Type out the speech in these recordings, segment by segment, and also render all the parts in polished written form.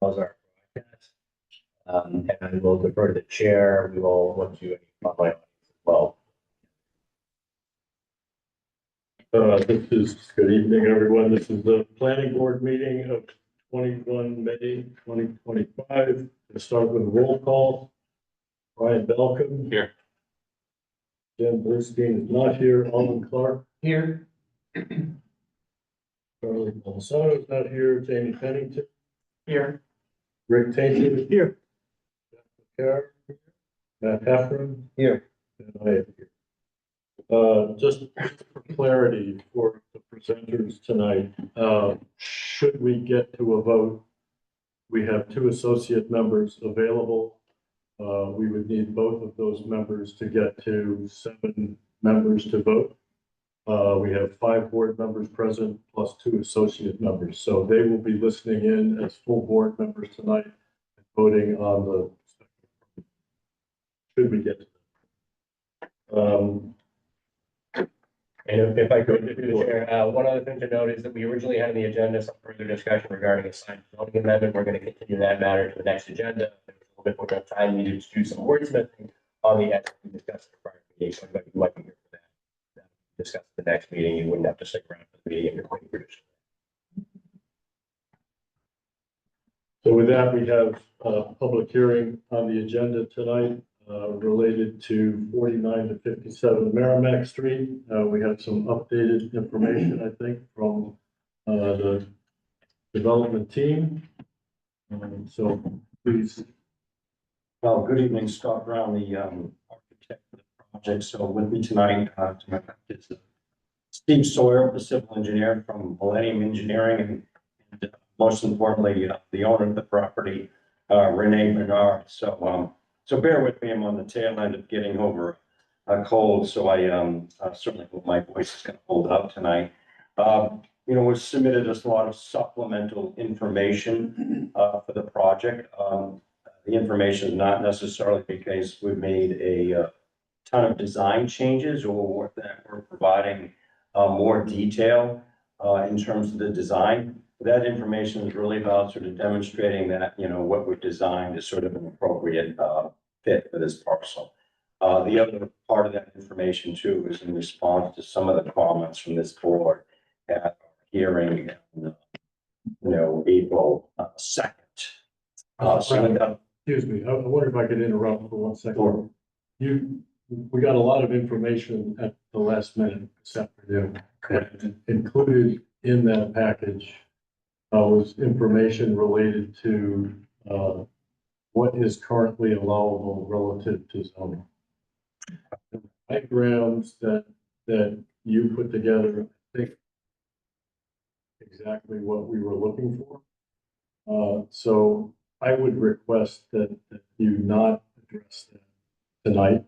As our broadcast. And we'll defer to the chair. We will look to any online audience as well. This is good evening, everyone. This is the planning board meeting of 21 May 2025. We'll start with a roll call. Brian Belkin. Here. Jen Bernstein is not here. Alan Clark. Here. Charlie Bolzano is not here. Jamie Pennington. Here. Rick Tainter. Here. Matt Heffron. Here. And I am here. Just for clarity for the presenters tonight, should we get to a vote, we have 2 associate members available. We would need both of those members to get to 7 members to vote. We have 5 board members present plus 2 associate members. So they will be listening in as full board members tonight and voting on the, should we get to them. And if I could, through the chair, one other thing to note is that we originally had on the agenda some further discussion regarding a signed zoning amendment. We're going to continue that matter to the next agenda. There's a little bit more time needed to do some wordsmithing on the as we discussed in the prior meeting. So everybody might be here for that. Discuss the next meeting. You wouldn't have to stick around for the meeting if you're waiting for this. So with that, we have a public hearing on the agenda tonight related to 49 to 57 Merrimack Street. We have some updated information, I think, from the development team. So please. Well, good evening, Scott Brown, the architect of the project. So with me tonight, to my left is Steve Sawyer, the civil engineer from Millennium Engineering, and most importantly, the owner of the property, Renee Bernard. So bear with me, I'm on the tail end of getting over a cold, so I certainly hope my voice is going to hold up tonight. You know, we've submitted us a lot of supplemental information for the project. The information is not necessarily because we've made a ton of design changes or that we're providing more detail in terms of the design. That information is really about sort of demonstrating that, you know, what we've designed is sort of an appropriate fit for this parcel. The other part of that information too is in response to some of the comments from this board at our hearing, April 2nd. Excuse me, I wonder if I could interrupt for 1 second. Sure. We got a lot of information at the last minute this afternoon. And included in that package was information related to what is currently allowable relative to zoning. Diagrams that you put together, I think exactly what we were looking for. So I would request that you not address that tonight,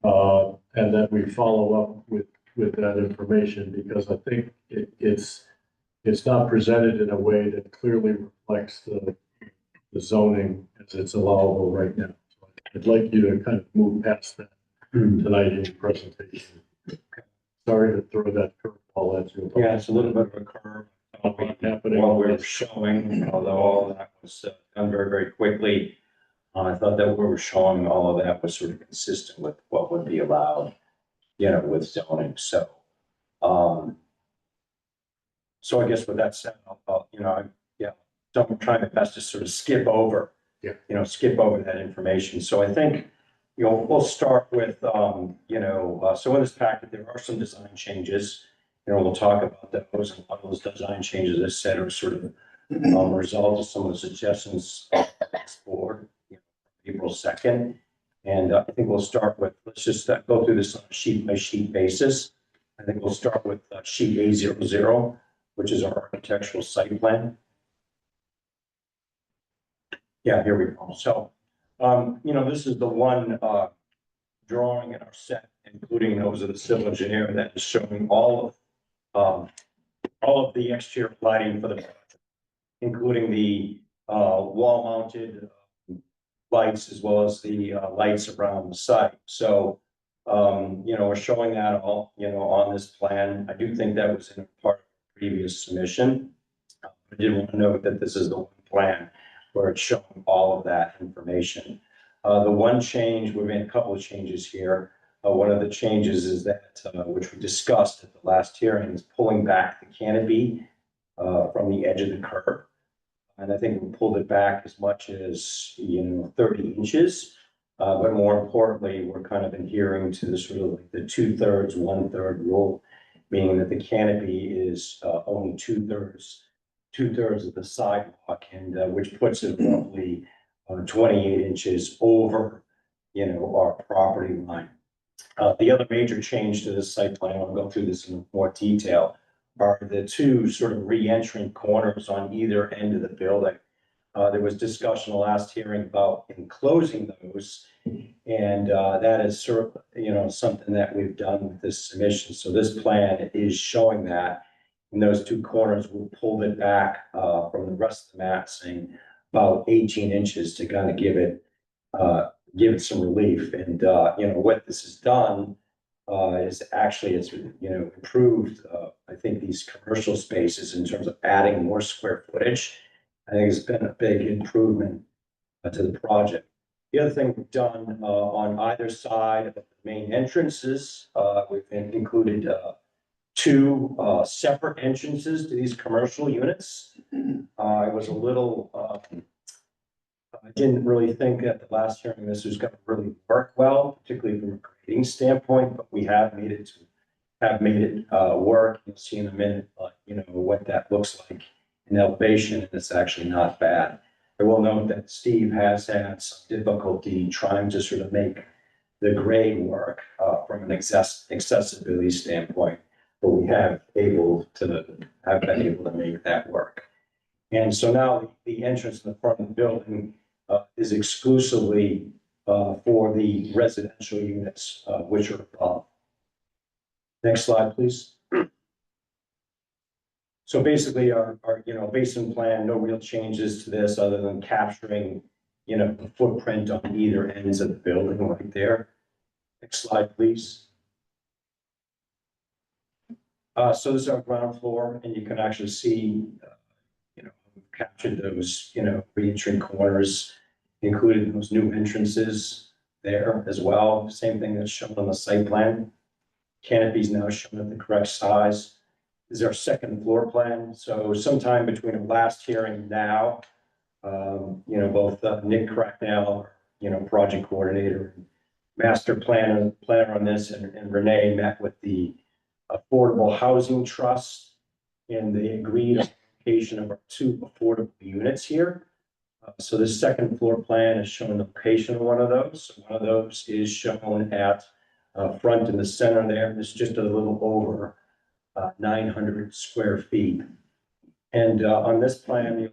and that we follow up with that information, because I think it's not presented in a way that clearly reflects the zoning as it's allowable right now. So I'd like you to kind of move past that tonight in your presentation. Sorry to throw that curveball at you. Yeah, it's a little bit of a curve. Happening. What we were showing, although all that was done very, very quickly, I thought that what we were showing, all of that was sort of consistent with what would be allowed, with zoning. So, so I guess with that said, so I'm trying my best to sort of skip over that information. So I think, we'll start with, so in this packet, there are some design changes. We'll talk about those, and a lot of those design changes, as I said, are sort of a result of some of the suggestions of this board, April 2nd. And I think we'll start with, let's just go through this on a sheet by sheet basis. I think we'll start with sheet A00, which is our architectural site plan. Yeah, here we go. So, this is the one drawing in our set, including those of the civil engineer, that is showing all of the exterior lighting for the project, including the wall-mounted lights as well as the lights around the site. So, we're showing that all, on this plan. I do think that was in part of the previous submission. I did want to note that this is the one plan where it's showing all of that information. The one change, we've made a couple of changes here. One of the changes is that, which we discussed at the last hearing, is pulling back the canopy from the edge of the curb. And I think we pulled it back as much as, 30 inches. But more importantly, we're kind of adhering to the sort of like the 2/3, 1/3 rule, meaning that the canopy is only two-thirds of the sidewalk, and which puts it roughly 28 inches over, our property line. The other major change to this site plan, I'll go through this in more detail, are the two sort of re-entrant corners on either end of the building. There was discussion last hearing about enclosing those, and that is sort of, something that we've done with this submission. So this plan is showing that. And those two corners, we pulled it back from the rest of the massing about 18 inches to kind of give it some relief. And, what this has done is actually, it's, improved, I think, these commercial spaces in terms of adding more square footage. I think it's been a big improvement to the project. The other thing we've done on either side of the main entrances, we've included two separate entrances to these commercial units. I was a little, I didn't really think at the last hearing this was going to really work well, particularly from a grading standpoint, but we have made it work. You'll see in a minute, what that looks like in elevation, and it's actually not bad. I will note that Steve has had some difficulty trying to sort of make the grade work from an accessibility standpoint, but we have been able to make that work. And so now the entrance in the front of the building is exclusively for the residential units, which are above. Next slide, please. So basically our basin plan, no real changes to this other than capturing, the footprint on either ends of the building right there. Next slide, please. So this is our ground floor, and you can actually see, we've captured those, re-entrant corners, including those new entrances there as well. Same thing that's shown on the site plan. Canopy is now shown at the correct size. This is our second floor plan. So sometime between the last hearing and now, both Nick Cracknell, project coordinator, and master planner on this, and Renee met with the Affordable Housing Trust, and they agreed on the location of our two affordable units here. So the second floor plan is showing the location of one of those. So one of those is shown at front in the center there. It's just a little over 900 square feet. And on this plan,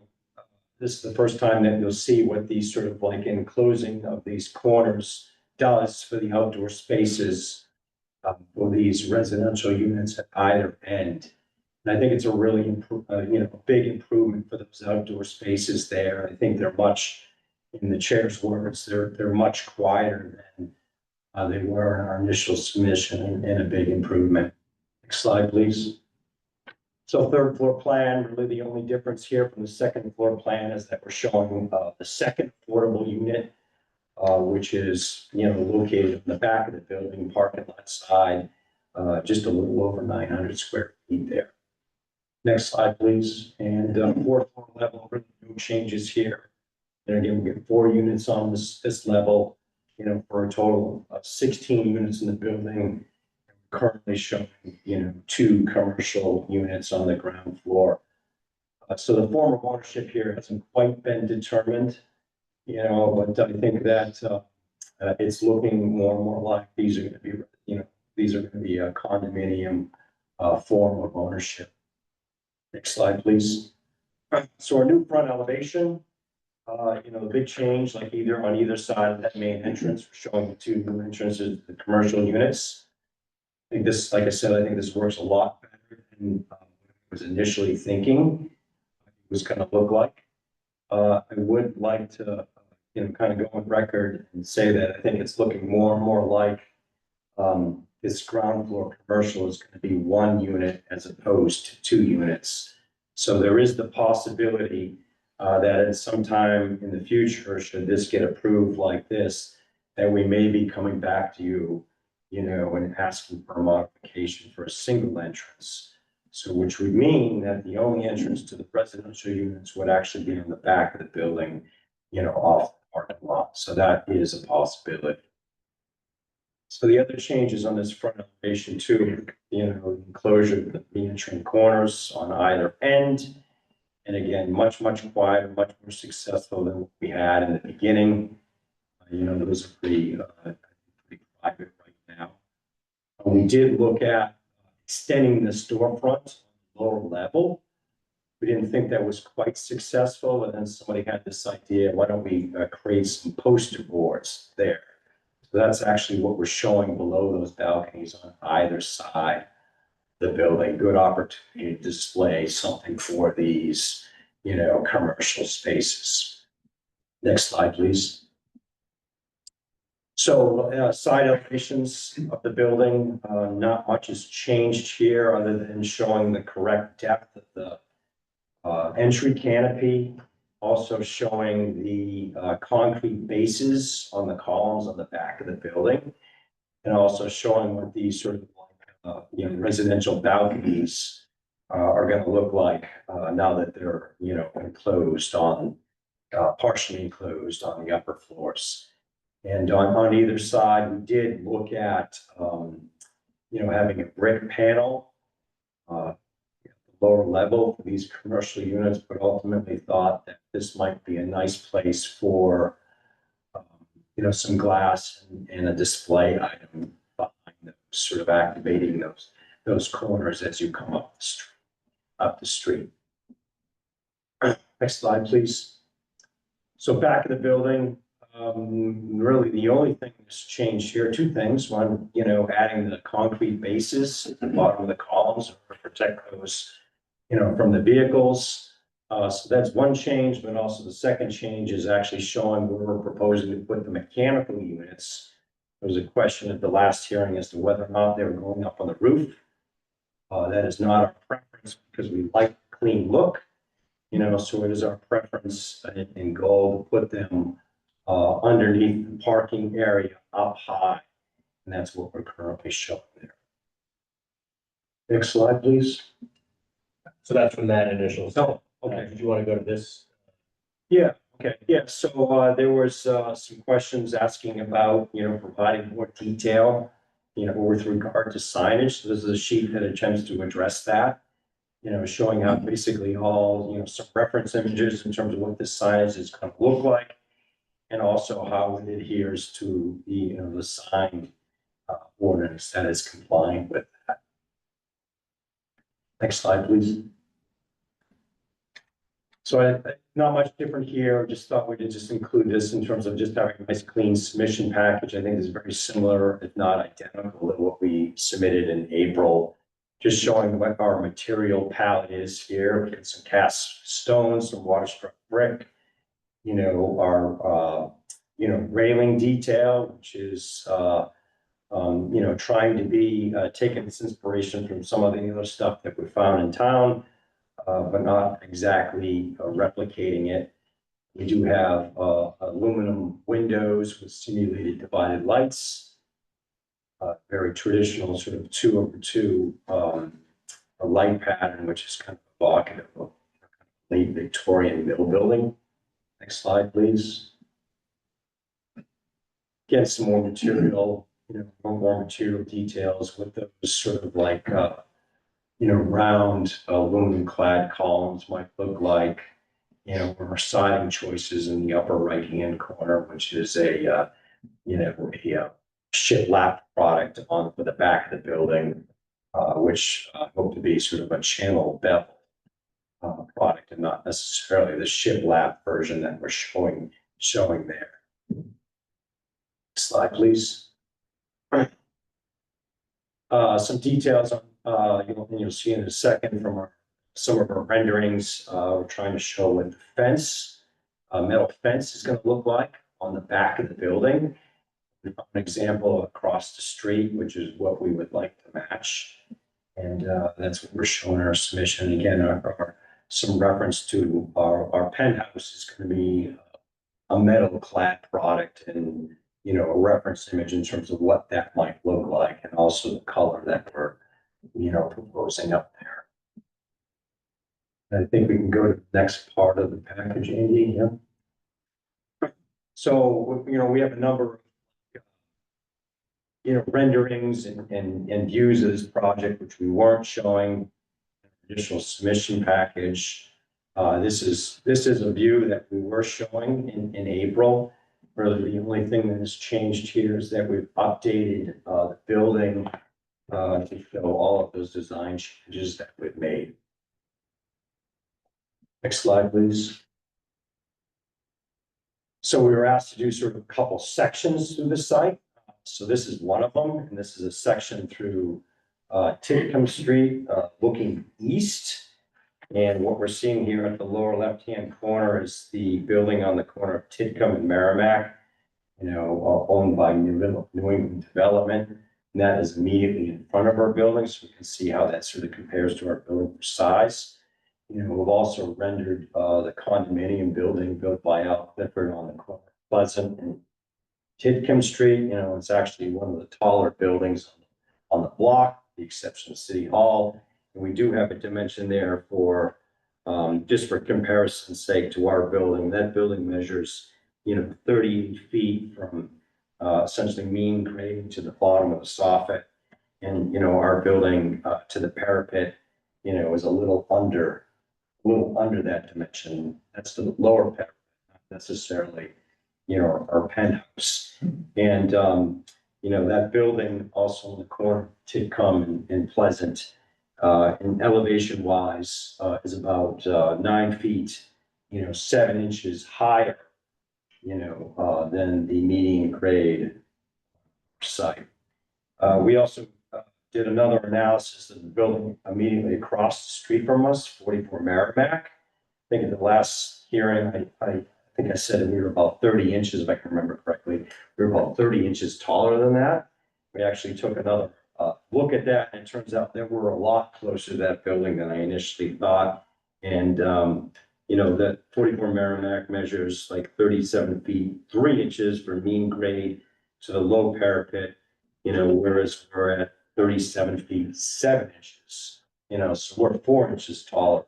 this is the first time that you'll see what these sort of like enclosing of these corners does for the outdoor spaces for these residential units at either end. And I think it's a really big improvement for those outdoor spaces there. I think they're much, in the chair's words, they're much quieter than they were in our initial submission, and a big improvement. Next slide, please. So third floor plan, really the only difference here from the second floor plan is that we're showing the second affordable unit, which is, located in the back of the building, parking lot side, just a little over 900 square feet there. Next slide, please. And fourth floor level, really no changes here. And again, we get 4 units on this level, for a total of 16 units in the building. Currently showing, 2 commercial units on the ground floor. So the form of ownership here hasn't quite been determined, but I think that it's looking more and more like these are going to be, a condominium form of ownership. Next slide, please. So our new front elevation, the big change, like on either side of that main entrance, we're showing the 2 new entrances, the commercial units. I think this, like I said, I think this works a lot better than what I was initially thinking it was going to look like. I would like to, kind of go on record and say that I think it's looking more and more like this ground floor commercial is going to be 1 unit as opposed to 2 units. So there is the possibility that at some time in the future, should this get approved like this, that we may be coming back to you, and asking for a modification for a single entrance. So which would mean that the only entrance to the residential units would actually be in the back of the building, off the parking lot. So that is a possibility. So the other changes on this front elevation too, enclosure, the entering corners on either end. And again, much quieter, much more successful than what we had in the beginning. Those are pretty private right now. We did look at extending the storefront lower level. We didn't think that was quite successful, and then somebody had this idea, why don't we create some poster boards there? So that's actually what we're showing below those balconies on either side of the building. Good opportunity to display something for these, commercial spaces. Next slide, please. So side elevations of the building, not much has changed here other than showing the correct depth of the entry canopy. Also showing the concrete bases on the columns on the back of the building. And also showing what these sort of residential balconies are going to look like now that they're, enclosed on, partially enclosed on the upper floors. And on either side, we did look at, having a brick panel, lower level for these commercial units, but ultimately thought that this might be a nice place for, some glass and a display item behind them, sort of activating those corners as you come up the street. Next slide, please. So back of the building, really the only thing that's changed here, two things. One, adding the concrete bases at the bottom of the columns to protect those, from the vehicles. So that's one change, but also the second change is actually showing where we're proposing to put the mechanical units. There was a question at the last hearing as to whether or not they were going up on the roof. That is not our preference because we like the clean look, so it is our preference in goal to put them underneath the parking area up high. And that's what we're currently showing there. Next slide, please. So that's from that initial. Oh, okay. Did you want to go to this? Yeah, okay, yeah, so there was some questions asking about, providing more detail, with regard to signage. So this is a sheet that attempts to address that, showing how basically all, some reference images in terms of what this signage is going to look like, and also how it adheres to the, the sign ordinance that is complying with that. Next slide, please. So not much different here. Just thought we could just include this in terms of just having a nice clean submission package. I think is very similar, if not identical, to what we submitted in April. Just showing what our material palette is here. We got some cast stone, some waterstruck brick, our railing detail, which is trying to be taking this inspiration from some of the other stuff that we found in town. But not exactly replicating it. We do have aluminum windows with simulated divided lights. Very traditional sort of 2-over-2 a light pattern, which is kind of evocative of late Victorian mill building. Next slide, please. Get some more material, more material details with those sort of like round aluminum clad columns might look like, our siding choices in the upper right-hand corner, which is a shiplap product on for the back of the building, which I hope to be sort of a channel bevel product and not necessarily the shiplap version that we're showing there. Next slide, please. Some details on you'll see in a second from some of our renderings. We're trying to show what the fence, metal fence is going to look like on the back of the building. An example across the street, which is what we would like to match. And that's what we're showing our submission. Again, our some reference to our penthouse is going to be a metal clad product and, you know, a reference image in terms of what that might look like and also the color that we're, you know, proposing up there. I think we can go to the next part of the package, Andy, yeah. So, you know, we have a number of, you know, renderings and views of this project, which we weren't showing additional submission package. This is a view that we were showing in April. Really, the only thing that has changed here is that we've updated the building to show all of those design changes that we've made. Next slide, please. So we were asked to do sort of a couple sections through the site. So this is one of them, and this is a section through Titcomb Street, looking east. And what we're seeing here at the lower left-hand corner is the building on the corner of Titcomb and Merrimack, you know, owned by New England Development. And that is immediately in front of our building, so we can see how that sort of compares to our building for size. You know, we've also rendered the condominium building built by Al Clifford on the corner of Pleasant and Titcomb Street. You know, it's actually one of the taller buildings on the block, with the exception of City Hall. And we do have a dimension there for, just for comparison's sake to our building. That building measures, you know, 38 feet from essentially mean grade to the bottom of the soffit. And, you know, our building to the parapet, you know, is a little under that dimension. That's the lower parapet, not necessarily, you know, our penthouse. And, you know, that building also in the corner, Titcomb and Pleasant, in elevation wise, is about 9 feet, you know, 7 inches higher, you know, than the median grade site. We also did another analysis of the building immediately across the street from us, 44 Merrimack. I think in the last hearing, I think I said we were about 30 inches, if I can remember correctly. We were about 30 inches taller than that. We actually took another look at that, and it turns out that we're a lot closer to that building than I initially thought. And, you know, that 44 Merrimack measures like 37 feet, 3 inches for mean grade to the low parapet, you know, whereas we're at 37 feet, 7 inches, you know, so we're 4 inches taller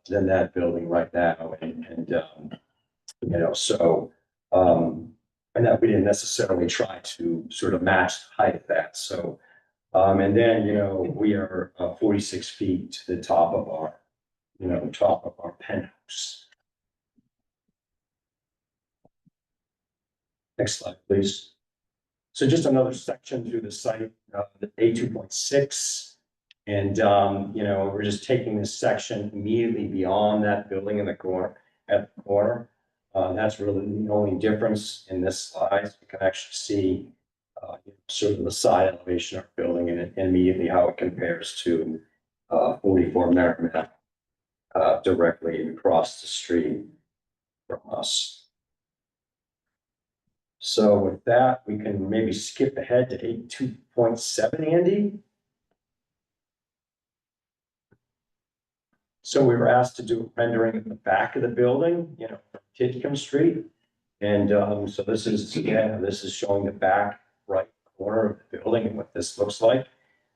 than that building right now. And you know, so, and that we didn't necessarily try to sort of match the height of that. So, and then, you know, we are 46 feet to the top of our, you know, top of our penthouse. Next slide, please. So just another section through the site, the A2.6. And, you know, we're just taking this section immediately beyond that building in the corner, at the corner. That's really the only difference in this slide. You can actually see sort of the side elevation of our building and immediately how it compares to 44 Merrimack directly across the street from us. So with that, we can maybe skip ahead to 8.2.7, Andy. So we were asked to do a rendering at the back of the building, you know, from Titcomb Street. And so this is, yeah, this is showing the back right corner of the building and what this looks like.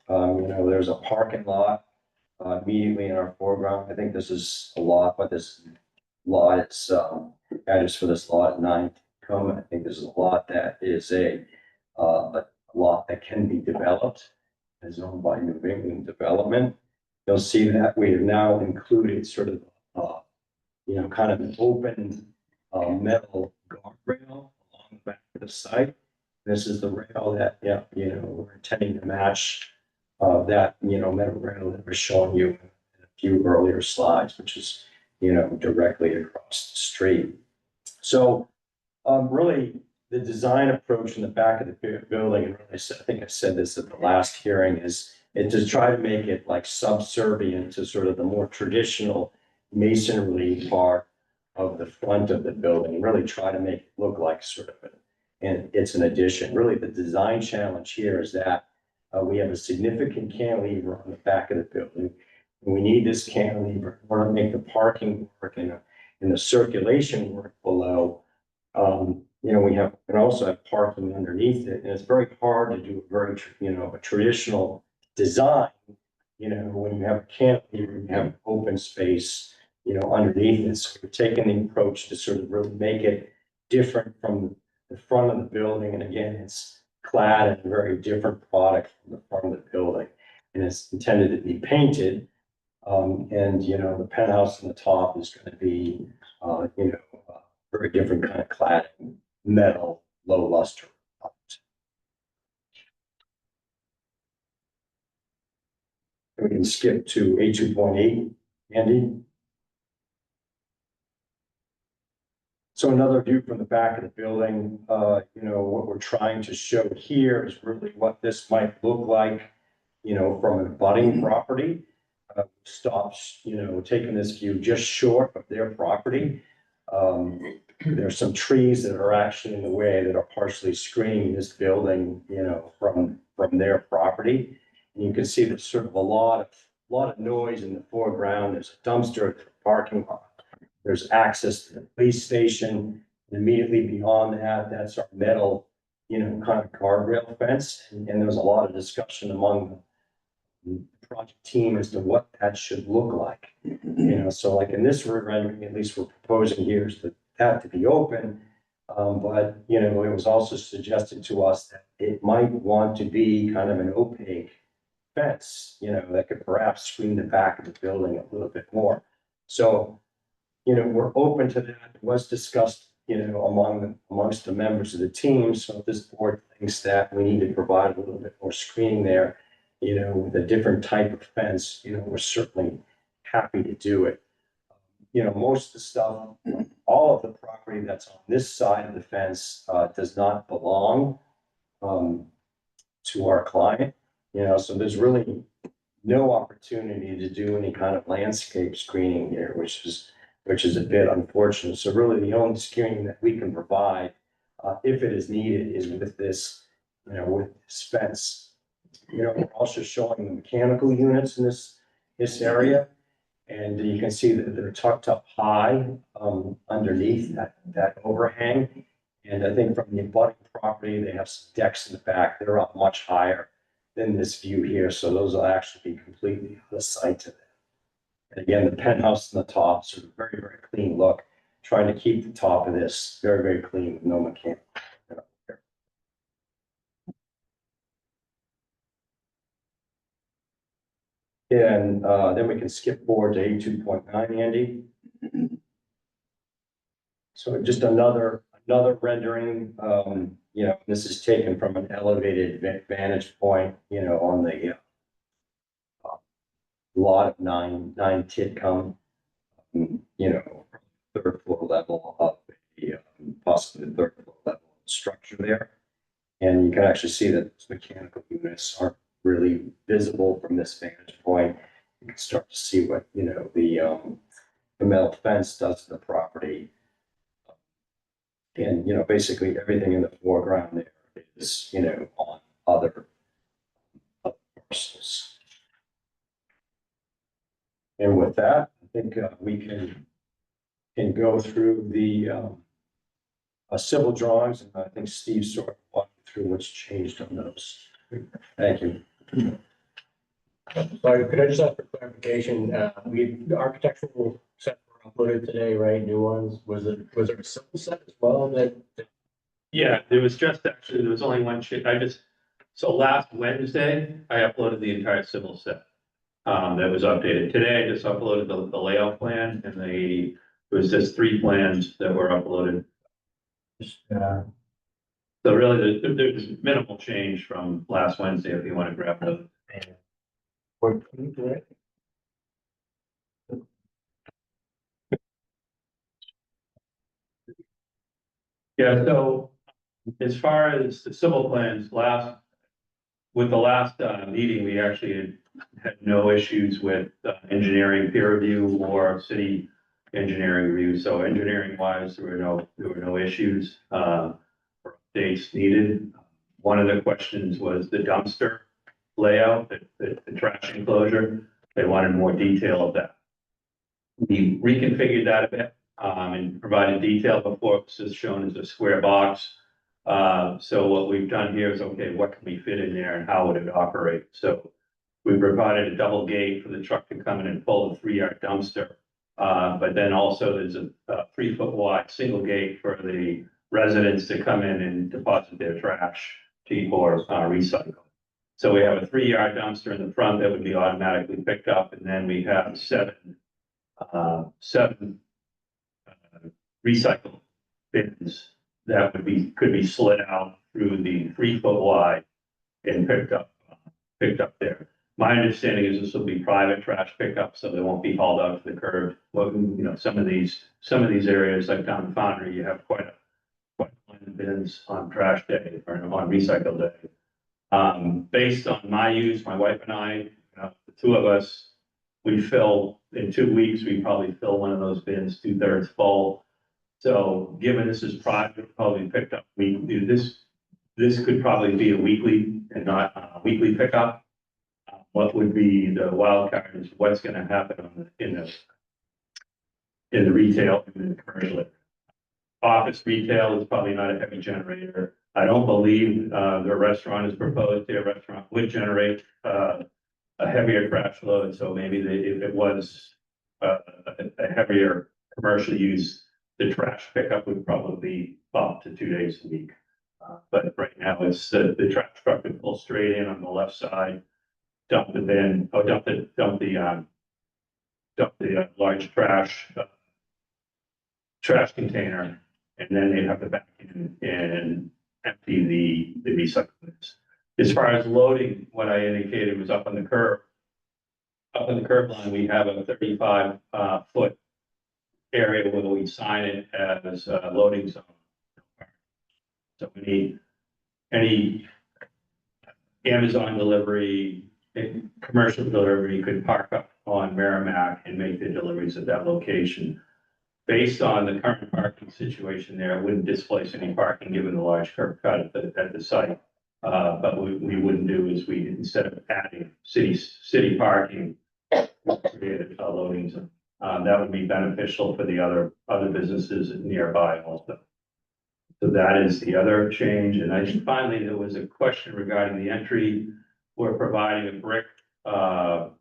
You know, there's a parking lot immediately in our foreground. I think this is a lot, but this lot, it's address for this lot 9 Titcomb. I think this is a lot that is a lot that can be developed, is owned by New England Development. You'll see that we have now included sort of, you know, kind of an open metal guardrail along the back of the site. This is the rail that, yeah, you know, we're intending to match that, you know, metal rail that we're showing you in a few earlier slides, which is, you know, directly across the street. So really, the design approach in the back of the building, and really, I think I said this at the last hearing, is to try to make it like subservient to sort of the more traditional masonry part of the front of the building, and really try to make it look like sort of and it's an addition. Really, the design challenge here is that we have a significant cantilever on the back of the building. We need this cantilever in order to make the parking work and the circulation work below. We can also have parking underneath it, and it's very hard to do a traditional design. When you have a cantilever, you have open space, underneath it. So we're taking the approach to sort of really make it different from the front of the building. And again, it's clad in a very different product from the front of the building. And it's intended to be painted. The penthouse on the top is going to be, very different kind of cladding, metal, low luster. We can skip to A2.8, Andy. So another view from the back of the building, what we're trying to show here is really what this might look like, from an abutting property. Stops, taking this view just short of their property. There's some trees that are actually in the way that are partially screening this building, from their property. And you can see there's sort of a lot of noise in the foreground. There's a dumpster, parking lot. There's access to the police station. And immediately beyond that, that's our metal, kind of guardrail fence. And there's a lot of discussion among the project team as to what that should look like. So like in this rendering, at least we're proposing here is that to be open. But it was also suggested to us that it might want to be kind of an opaque fence, that could perhaps screen the back of the building a little bit more. So, we're open to that. It was discussed, amongst the members of the team. So if this board thinks that we need to provide a little bit more screening there, with a different type of fence, we're certainly happy to do it. Most of the stuff, all of the property that's on this side of the fence does not belong to our client. So there's really no opportunity to do any kind of landscape screening here, which is a bit unfortunate. So really the only screening that we can provide, if it is needed, is with this, with this fence. We're also showing the mechanical units in this area. And you can see that they're tucked up high underneath that overhang. And I think from the abutting property, they have some decks in the back that are up much higher than this view here. So those will actually be completely out of sight to them. And again, the penthouse on the top, sort of very, very clean look, trying to keep the top of this very, very clean with no mechanical. And then we can skip forward to A2.9, Andy. So just another rendering, this is taken from an elevated vantage point, on the lot of nine Titcomb, third floor level of the possibly the third floor level structure there. And you can actually see that those mechanical units aren't really visible from this vantage point. You can start to see what, the metal fence does to the property. And, basically everything in the foreground there is, on other parcels. And with that, I think we can go through the civil drawings, and I think Steve sort of walked through what's changed on those. Thank you. Sorry, could I just ask for clarification? The architectural set were uploaded today, right? New ones. Was there a simple set as well that? Yeah, there was only one change. So last Wednesday, I uploaded the entire civil set. That was updated. Today, I just uploaded the layout plan, and it was just 3 plans that were uploaded. So really, there's minimal change from last Wednesday if you want to grab those. Yeah, so as far as the civil plans, with the last meeting, we actually had no issues with engineering peer review or city engineering review. So engineering wise, there were no issues or updates needed. One of the questions was the dumpster layout, the trash enclosure. They wanted more detail of that. We reconfigured that a bit, and provided detail before. It was just shown as a square box. So what we've done here is, okay, what can we fit in there and how would it operate? So we provided a double gate for the truck to come in and pull a 3-yard dumpster. But then also there's a 3-foot wide single gate for the residents to come in and deposit their trash or recycle. So we have a 3-yard dumpster in the front that would be automatically picked up, and then we have seven recycle bins that could be slid out through the 3-foot wide and picked up there. My understanding is this will be private trash pickup, so they won't be hauled out to the curb. Well, you know, some of these areas like down the Foundry, you have quite a line of bins on trash day or on recycle day. Based on my use, my wife and I, the two of us, we fill in 2 weeks, we probably fill one of those bins 2/3 full. So given this is private, probably picked up weekly, this could probably be a weekly and not a weekly pickup. What would be the wild card is what's gonna happen in the retail and in the commercial area. Office retail is probably not a heavy generator. I don't believe the restaurant is proposed. Their restaurant would generate a heavier trash load, so maybe if it was a heavier commercial use, the trash pickup would probably be up to 2 days a week. But right now, it's the trash truck would pull straight in on the left side, dump the bin, dump the large trash container, and then they'd have to back in and empty the recyclables. As far as loading, what I indicated was up on the curb. Up on the curb line, we have a 35 foot area where we sign it as a loading zone. So any Amazon delivery, commercial delivery could park up on Merrimack and make the deliveries at that location. Based on the current parking situation there, it wouldn't displace any parking given the large curb cut at the site. But what we wouldn't do is instead of adding city parking, we created a loading zone. That would be beneficial for the other businesses nearby also. So that is the other change. And I think finally, there was a question regarding the entry. We're providing a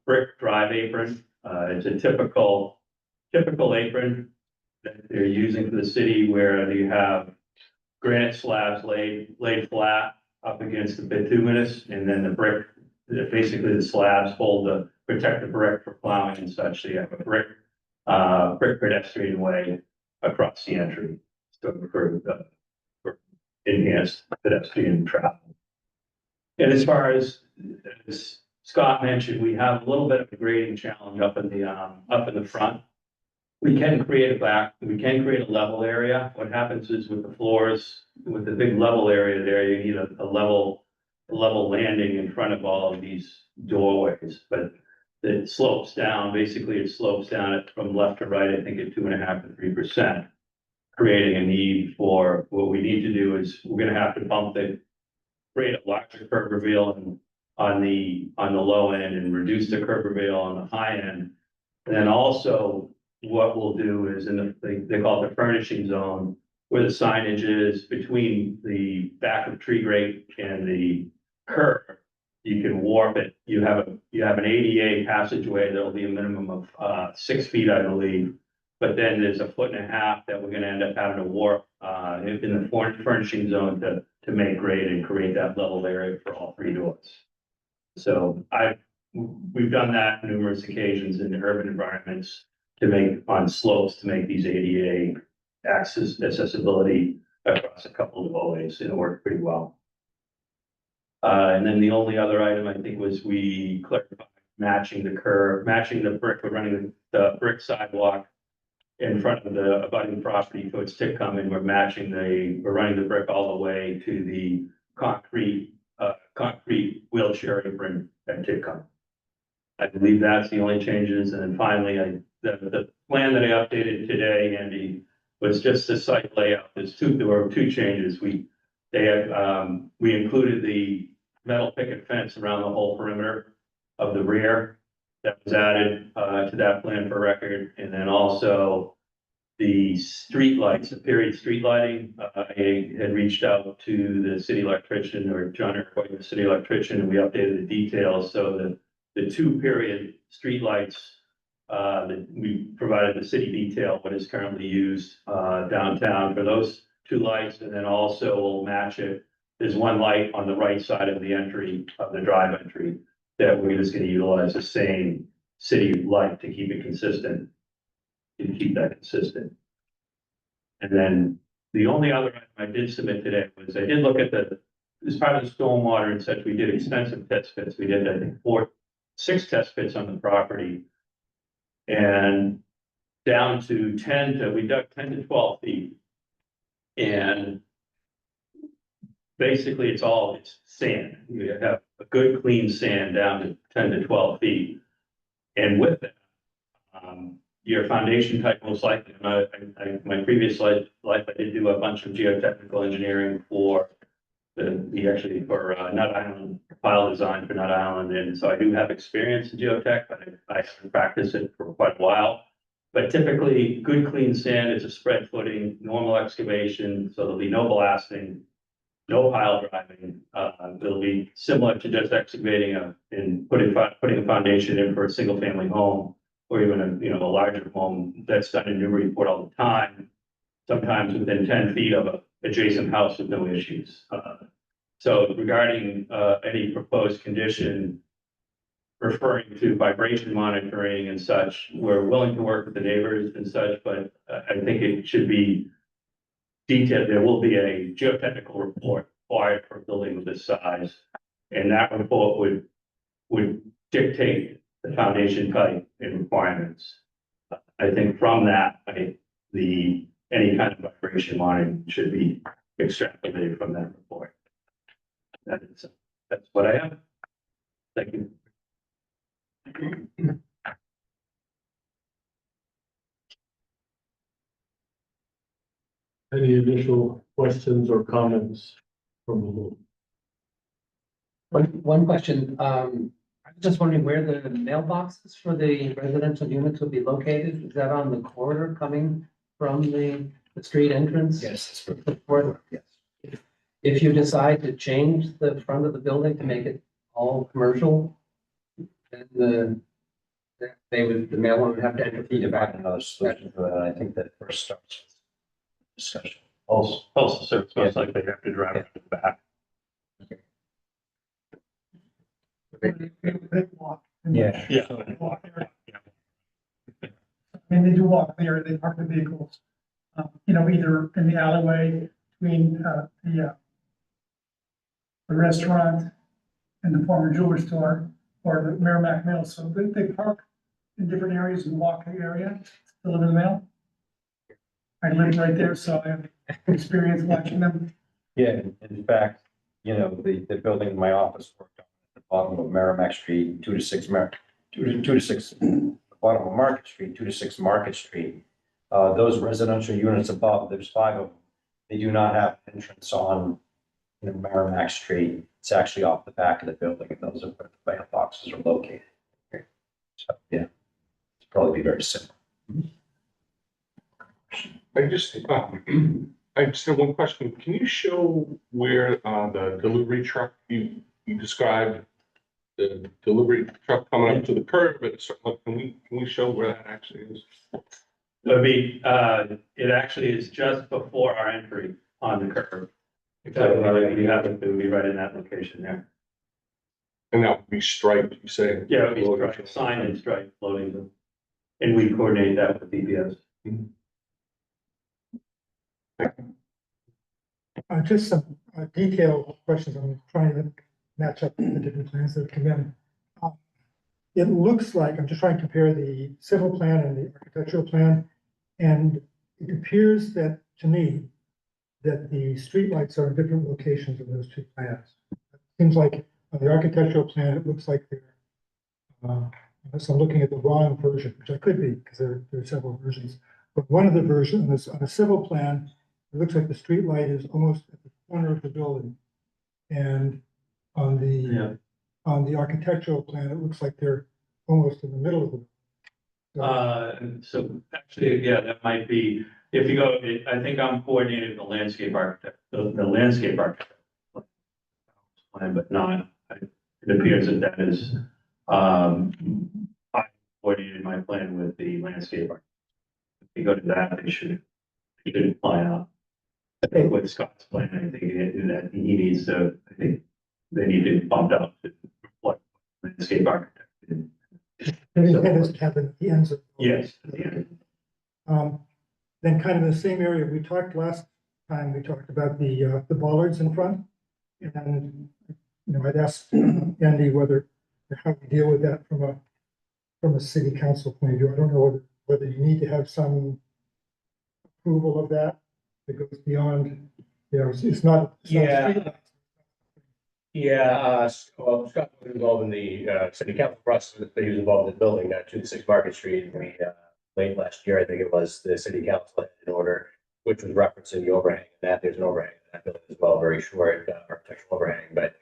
brick drive apron. It's a typical apron that they're using for the city where you have granite slabs laid flat up against the bituminous, and then the brick, basically the slabs protect the brick for plowing and such. So you have a brick pedestrian way across the entry. So for enhanced pedestrian travel. And as far as Scott mentioned, we have a little bit of a grading challenge up in the front. We can create a level area. What happens is with the floors, with the big level area there, you need a level landing in front of all of these doorways, but it slopes down. Basically, it slopes down from left to right, I think at 2.5 to 3%, creating a need for, what we need to do is we're gonna have to create a larger curb reveal on the low end and reduce the curb reveal on the high end. And then also what we'll do is they call it the furnishing zone, where the signage is between the back of tree grate and the curb. You can warp it. You have an ADA passageway. There'll be a minimum of 6 feet, I believe. But then there's 1.5 feet that we're gonna end up having to warp in the furnishing zone to make grade and create that level area for all 3 doors. So we've done that numerous occasions in urban environments on slopes to make these ADA accessibility across a couple of doorways, and it worked pretty well. And then the only other item I think was we clarified matching the brick. We're running the brick sidewalk in front of the abutting property towards Titcomb, and we're running the brick all the way to the concrete wheelchair apron at Titcomb. I believe that's the only changes. And then finally, the plan that I updated today, Andy, was just the site layout. There were 2 changes. We included the metal picket fence around the whole perimeter of the rear. that was added, to that plan for record. And then also the street lights, the period street lighting, I had reached out to the city electrician or John Iroquois, the city electrician, and we updated the details so that the two period street lights, that we provided the city detail, what is currently used, downtown for those two lights, and then also we'll match it. There's one light on the right side of the entry, of the drive entry, that we're just gonna utilize the same city light to keep it consistent. To keep that consistent. And then the only other item I did submit today was I did look at as part of the stormwater and such, we did extensive test pits. We did, I think, 6 test pits on the property. And down to we dug 10 to 12 feet. And basically it's sand. You have a good clean sand down to 10 to 12 feet. And with that, your foundation type most likely, my previous life, I did do a bunch of geotechnical engineering for for Nut Island, pile design for Nut Island. And so I do have experience in geotech, but I haven't practiced it for quite a while. But typically, good clean sand is a spread footing, normal excavation, so there'll be no blasting, no pile driving. It'll be similar to just excavating and putting a foundation in for a single family home, or even a larger home. That's done in Newburyport all the time, sometimes within 10 feet of a adjacent house with no issues. So regarding any proposed condition referring to vibration monitoring and such, we're willing to work with the neighbors and such, but I think it should be detailed. There will be a geotechnical report required for a building of this size, and that report would dictate the foundation type and requirements. I think from that, any kind of vibration monitoring should be extrapolated from that report. That's what I have. Thank you. Any additional questions or comments from the board? One question, I'm just wondering where the mailboxes for the residential units would be located? Is that on the corridor coming from the street entrance? Yes. Yes. If you decide to change the front of the building to make it all commercial, then the mailman would have to enter Need to the find back. another solution for that. I think that first starts with discussion. Postal service most likely have to drive to the back. They walk. Yeah. Yeah. Walk area. I mean, they do walk there, they park the vehicles, either in the alleyway between, the restaurant and the former jewelry store or the Merrimack Mill. So they park in different areas and walk the area, deliver the mail. I live right there, so I have experience watching them. Yeah, in fact, the building in my office worked on at the bottom of Merrimack Street, 2 to 6 the bottom of Market Street, 2 to 6 Market Street. Those residential units above, there's 5 of them. They do not have entrance on Merrimack Street. It's actually off the back of the building, and those are where the mailboxes are located. So, yeah, it's probably be very simple. I just have one question. Can you show where the delivery truck you described, the delivery truck coming up to the curb? Can we show where that actually is? It actually is just before our entry on the curb. So it would be right in that location there. And that would be striped, you say? Yeah, it would be striped, sign and stripe loading them. And we coordinate that with DPS. Just some detailed questions. I'm trying to match up the different plans that come in. It looks like, I'm just trying to compare the civil plan and the architectural plan. And it appears that, to me, that the streetlights are in different locations of those two plans. It seems like on the architectural plan, it looks like they're, unless I'm looking at the wrong version, which I could be, because there are several versions. But one of the versions, on a civil plan, it looks like the street light is almost at the corner of the building. And on the architectural plan, it looks like they're almost in the middle of the. So actually, yeah, that might be, if you go, I think I'm coordinating the landscape architect, the landscape architect. Plan, but not, it appears that that is, I coordinated my plan with the landscape architect. If you go to that, they should line up. I think with Scott's plan, I think that he needs to, I think they need to bump up to what landscape architect. And that doesn't happen at the ends of. Yes, at the end. Then kind of in the same area, we talked last time, we talked about the bollards in front. And, you know, I'd asked Andy whether, how to deal with that from a city council point of view. I don't know whether you need to have some approval of that goes beyond, you know, it's not. Yeah. Yeah, well, Scott was involved in the city council process, but he was involved in the building, 2-6 Market Street. We late last year, I think it was, the city council had an order, which was referencing the overhang. That there's an overhang in that building as well, very short architectural overhang, but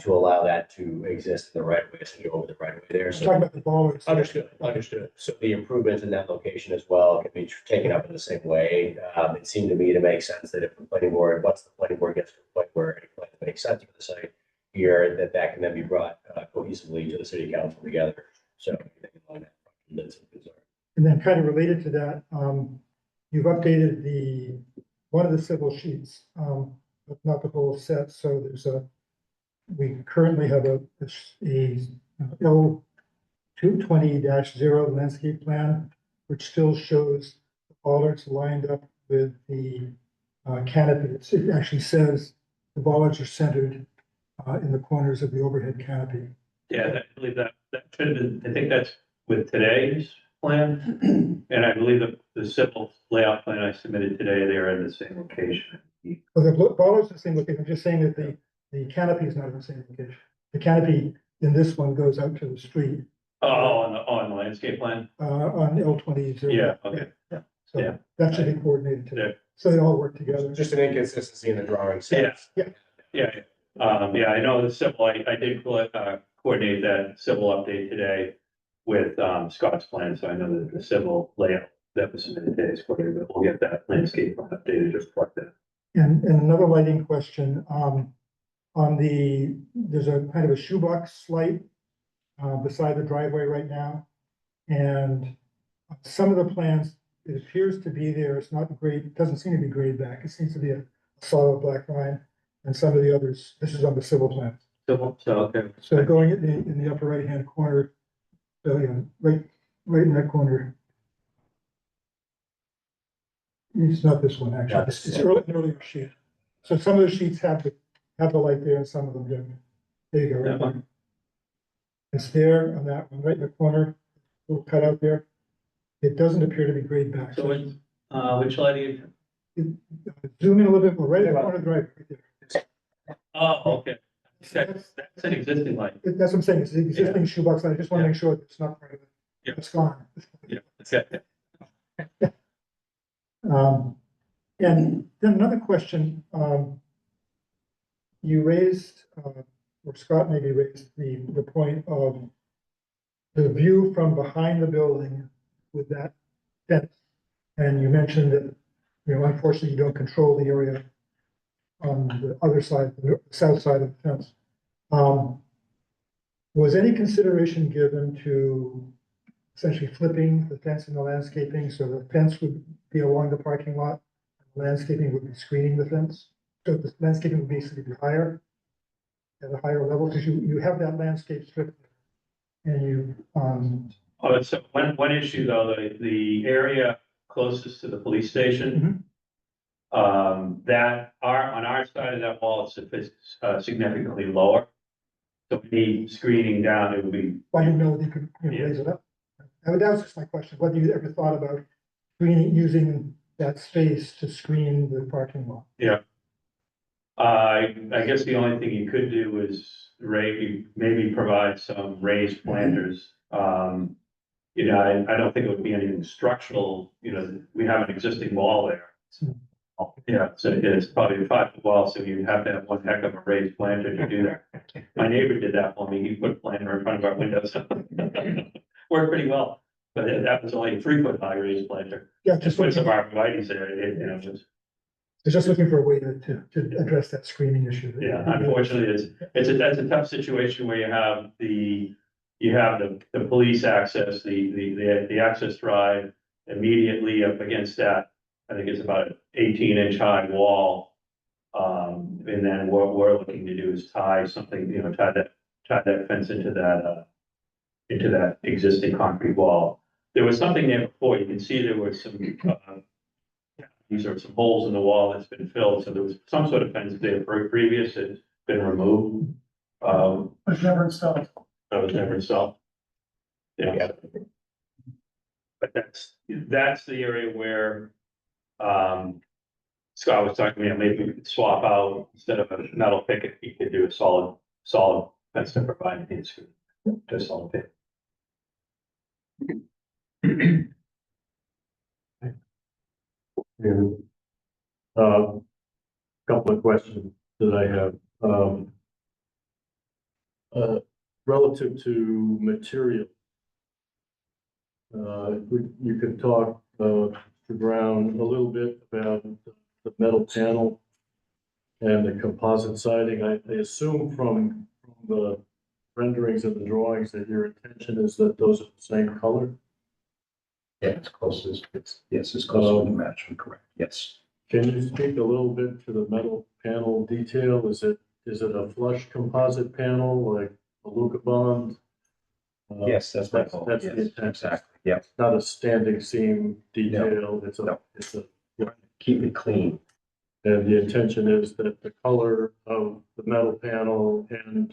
to allow that to exist in the right way, so you over the right way there. So Talking about the bollards. Understood. So the improvements in that location as well can be taken up in the same way. It seemed to me to make sense that if the planning board, once the planning board gets to the point where it makes sense for the site here, that can then be brought cohesively to the city council together. So I think along that front, that's a concern. And then kind of related to that, you've updated one of the civil sheets, but not the whole set. So we currently have a L220-0 landscape plan, which still shows the bollards lined up with the canopy. It actually says the bollards are centered in the corners of the overhead canopy. Yeah, I believe that should have been, I think that's with today's plan. And I believe the civil layout plan I submitted today, they're in the same location. Well, the bollards are the same location. I'm just saying that the canopy is not in the same location. The canopy in this one goes out to the street. Oh, on the landscape plan? On L20. Yeah, okay. So Yeah. that should be coordinated Yeah. too. So they all work together. Just an inconsistency in the drawing. Yeah, I know the civil, I did coordinate that civil update today with Scott's plan, so I know that the civil layout that was submitted today is coordinated, but we'll get that landscape plan updated just like that. And another lighting question, there's a kind of a shoebox light beside the driveway right now. And some of the plans, it appears to be there, it's not grade, it doesn't seem to be grayed back, it seems to be a solid black line. And some of the others, this is on the civil plan. Civil, so, okay. So going in the upper right-hand corner, so, you know, right in that corner. It's not this one, actually, it's an earlier sheet. So some of the sheets have the light there and some of them don't. There you go, right That there. one. It's there on that one, right in the corner, little cutout there. It doesn't appear to be grayed back. So it's, which lighting? Zoom in a little bit more, right in the corner of the right there. Oh, okay. That's an existing light. That's what I'm saying, it's the existing shoebox, I just want to make sure that it's not part of it. Yeah. It's gone. Yeah, that's it. And then another question, you raised, or Scott maybe raised the point of the view from behind the building with that fence. And you mentioned that, you know, unfortunately, you don't control the area on the other side, the south side of the fence. Was any consideration given to essentially flipping the fence and the landscaping, so the fence would be along the parking lot, and landscaping would be screening the fence? So the landscaping would basically be higher, at a higher level, because you have that landscape strip, and you, Oh, so one issue though, the area closest to the police station. That on our side of that wall, it's significantly lower. So we need screening down, it would be, I didn't know that you could, you know, raise it up. And that was just my question, whether you ever thought about screening, using that space to screen the parking lot? I guess the only thing you could do is maybe provide some raised planters. You know, I don't think it would be anything structural, you know, we have an existing wall there. Yeah, so it's probably a 5 foot wall, so you'd have to have one heck of a raised planter to do that. My neighbor did that for me. He put a planter in front of our windows. Worked pretty well, but that was only a 3 foot high raised planter. Yeah, Just put some arborvitae's there, just, just looking for a way to address that screening issue. yeah, unfortunately, that's a tough situation where you have the police access, the access drive immediately up against that. I think it's about an 18-inch high wall. And then what we're looking to do is tie something, tie that fence into that existing concrete wall. There was something there before. You can see there was some, these are some holes in the wall that's been filled. So there was some sort of fence there previous, it's been removed. It's never installed. That was never installed. Yeah. But that's the area where, Scott was talking about, maybe we could swap out, instead of a metal picket, you could do a solid fence to provide these, just solid picket. And, couple of questions that I have. Relative to material. You could talk, to Brown, a little bit about the metal panel and the composite siding. I assume from the renderings and the drawings that your intention is that those are the same color. Yeah, it's close as, yes, it's close to the match, correct, yes. Can you speak a little bit to the metal panel detail? Is it a flush composite panel like a Luca bond? Yes, that's my goal. That's the Yes, intent. exactly, yeah. It's not a standing seam detail. No. It's a, Keep it clean. and the intention is that the color of the metal panel and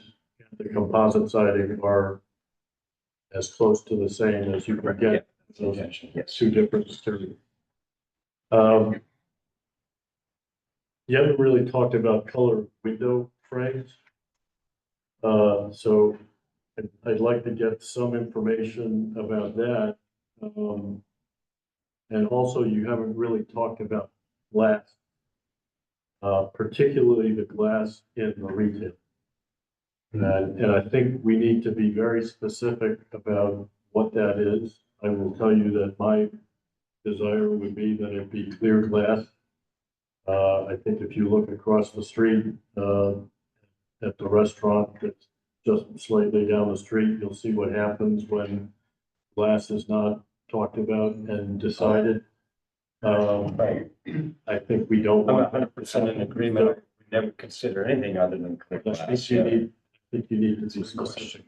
the composite siding are as close to the same as you can get. Those Yes. two different materials. You haven't really talked about color window frames. So I'd like to get some information about that. And also you haven't really talked about glass, particularly the glass in the retail. And I think we need to be very specific about what that is. I will tell you that my desire would be that it be clear glass. I think if you look across the street, at the restaurant that's just slightly down the street, you'll see what happens when glass is not talked about and decided. Right. I think we don't I'm want. 100% in agreement. We never consider anything other than clear I glass. think you need to be Of course. specific.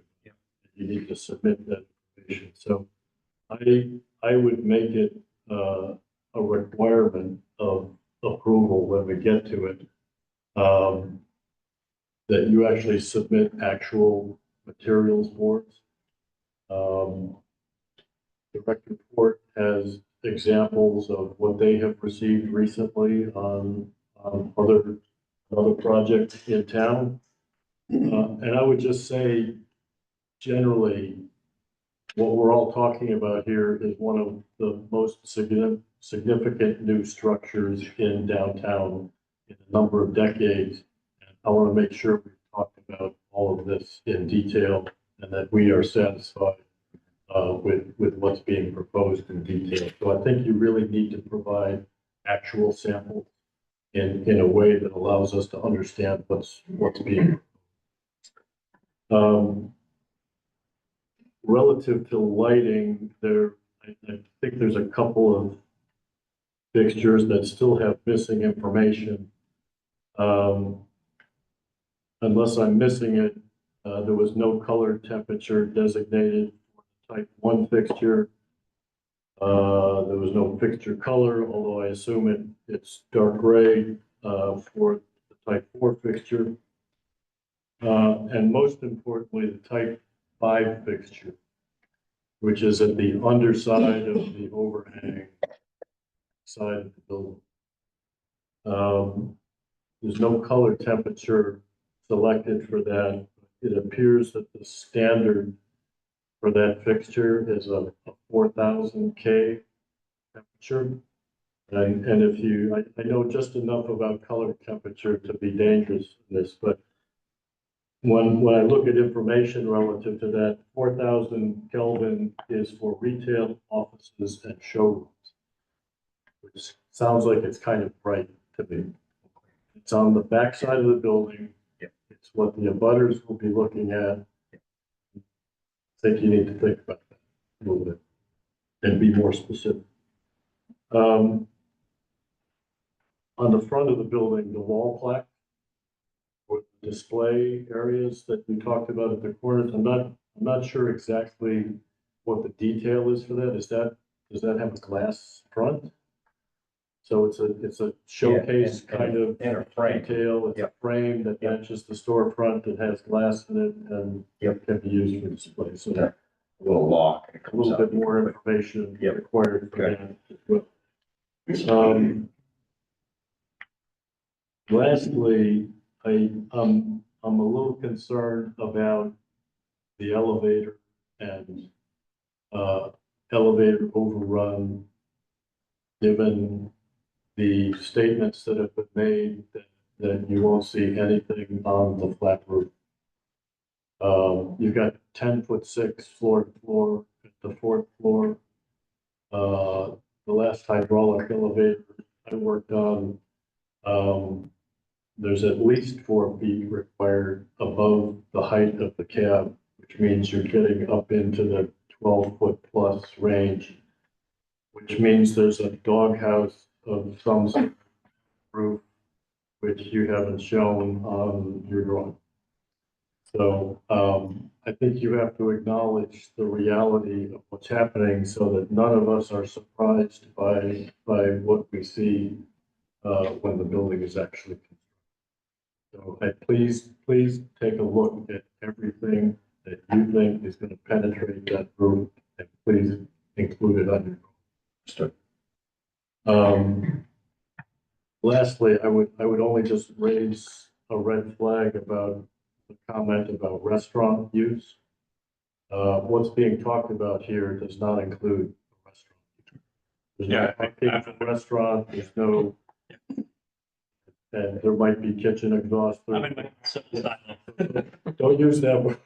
You need to submit that information. So I would make it, a requirement of approval when we get to it. That you actually submit actual materials boards. The rec report has examples of what they have received recently on other projects in town. And I would just say, generally, what we're all talking about here is one of the most significant new structures in downtown in a number of decades. And I want to make sure we've talked about all of this in detail and that we are satisfied with what's being proposed in detail. So I think you really need to provide actual samples in a way that allows us to understand what's being proposed. Relative to lighting, I think there's a couple of fixtures that still have missing information. Unless I'm missing it, there was no color temperature designated for type 1 fixture. There was no fixture color, although I assume it's dark gray for the type 4 fixture. And most importantly, the type 5 fixture, which is at the underside of the overhang side of the building. There's no color temperature selected for that. It appears that the standard for that fixture is a 4000 K temperature. And if you, I know just enough about color temperature to be dangerous in this, but when I look at information relative to that, 4,000 Kelvin is for retail, offices, and showrooms, which sounds like it's kind of bright to me. It's on the back side of the building. It's what the abutters will be looking at. I think you need to think about that a little bit and be more specific. On the front of the building, the wall plaque or display areas that we talked about at the corners, I'm not sure exactly what the detail is for that. Does that have a glass front? So it's a showcase kind of In a frame. detail. It's a frame that matches the storefront that has glass in it and can be used for display. So Yeah. A little lock. and it a comes little out. bit more information Yep. required for Okay. that as well. Lastly, I'm a little concerned about the elevator and elevator overrun, given the statements that have been made that you won't see anything on the flat roof. You've got 10'6" floor to floor at the fourth floor. The last hydraulic elevator I worked on, there's at least 4 feet required above the height of the cab, which means you're getting up into the 12-foot plus range, which means there's a doghouse of some sort of roof, which you haven't shown on your drawing. So I think you have to acknowledge the reality of what's happening so that none of us are surprised by what we see when the building is actually constructed. So please take a look at everything that you think is going to penetrate that roof, and please include it on your drawing. Lastly, I would only just raise a red flag about the comment about restaurant use. What's being talked about here does not include a restaurant. There's no parking for restaurant, there's no, and there might be kitchen exhaust. Don't use that word.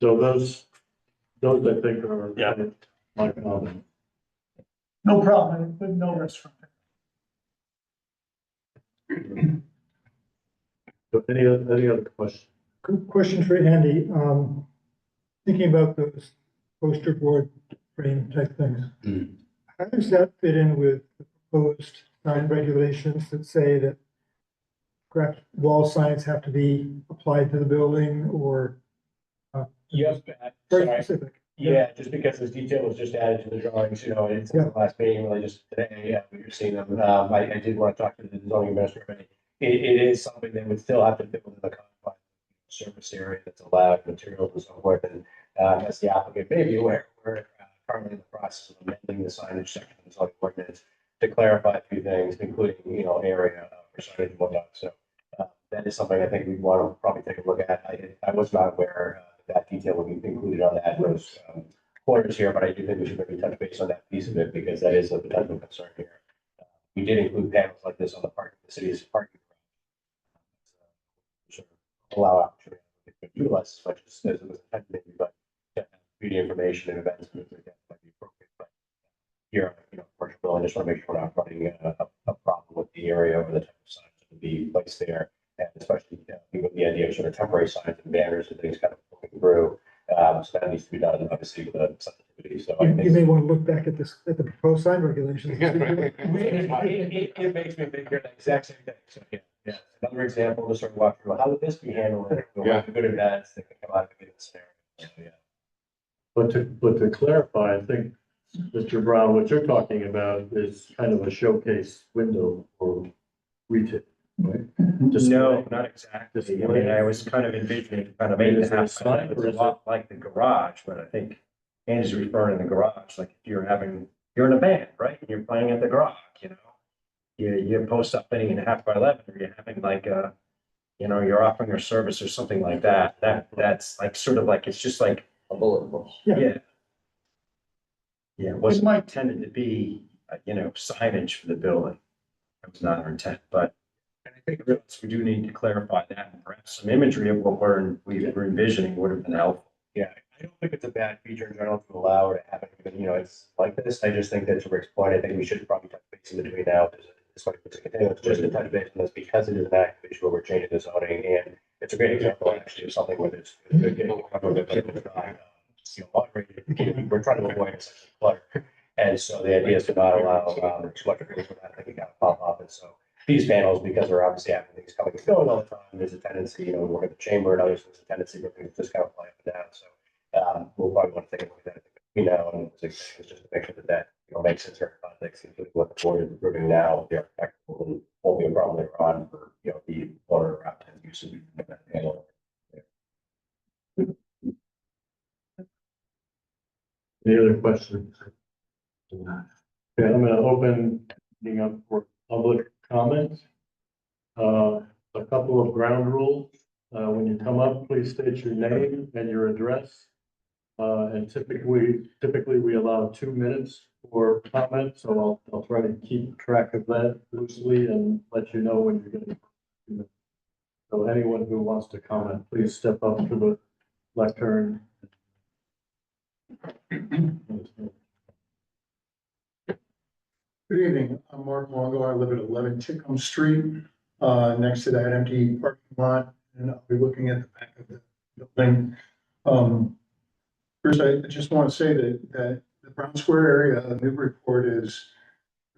So those I think are my comment. No problem, but no restaurant. So any other questions? Good question for Andy. Thinking about those poster board frame type things. How does that fit in with the proposed sign regulations that say that perhaps wall signs have to be applied to the building or Yes, very sorry. specific? Yeah, just because this detail was just added to the drawings, it's in the last meeting, really just today, you're seeing them. I did want to talk to the zoning administrator, but it is something that would still have to fit within the confines surface area that's allowed, materials and so forth. And as the applicant may be aware, we're currently in the process of amending the signage section of the zoning ordinance to clarify a few things, including, area for signage and whatnot. So that is something I think we'd want to probably take a look at. I was not aware that detail would be included on that those corners here, but I do think we should maybe touch base on that piece of it because that is a potential concern here. We did include panels like this on the city's parking. Allow opportunity to utilize as much as it was intended, but beauty information and events and things like that might be appropriate. But here, commercial building, I just want to make sure we're not running a problem with the area or the type of signs that would be placed there, and especially with the idea of sort of temporary signs and banners and things kind of moving through. So that needs to be done, obviously, with the sensitivity. So You may want to look back at the proposed sign regulations. it makes me think here the exact same thing. So yeah, another example to sort of walk through how would this be handled? What the good and bads that can come out of a given scenario. So, yeah. But to clarify, I think, Mr. Brown, what you're talking about is kind of a showcase window for retail, right? No, not exactly. I mean, I was kind of envisioning kind of I mean, maybe is it a half, sign it's or a is lot like the garage, but I think Andy's referring to the garage, like if you're in a band, right? And you're playing at the garage, you post up any 1/2 by 11, or you're having like you're offering a service or something like that. That's like sort of like, it's just like A bullet. Yeah. Yeah, it wasn't intended to be signage for the building. That was not our intent, but and I think we do need to clarify that, and perhaps some imagery of what we were envisioning would have been helpful. Yeah, I don't think it's a bad feature in general to allow or to have it, even, it's like this. I just think that to Rick's point, I think we should probably touch base in between now. This one, it's just a touch base on this because it is an active issue where we're changing the zoning, and it's a great example actually of something where it's good getting covered with it, moderated. We're trying to avoid such clutter. And so the idea is to not allow too much of it without thinking kind of pop up. And so these panels, because we're obviously having things coming and going all the time, there's a tendency, we work at the chamber and others, there's a tendency for things to just kind of fly up and down. So we'll probably want to think about that. And it's just to make sure that makes sense for context, including what the board is approving now, the architectural and won't be a problem later on for, the owner or applicant use of that panel. Any other questions? Okay, I'm gonna open meeting up for public comments. A couple of ground rules. When you come up, please state your name and your address. And typically we allow 2 minutes for comment, so I'll try to keep track of that loosely and let you know when you're getting. So anyone who wants to comment, please step up to the lectern. Good evening, I'm Mark Longo, I live at 11 Tecum Street, next to that empty parking lot, and I'll be looking at the back of the building. First, I just want to say that the Brown Square area of Newburyport is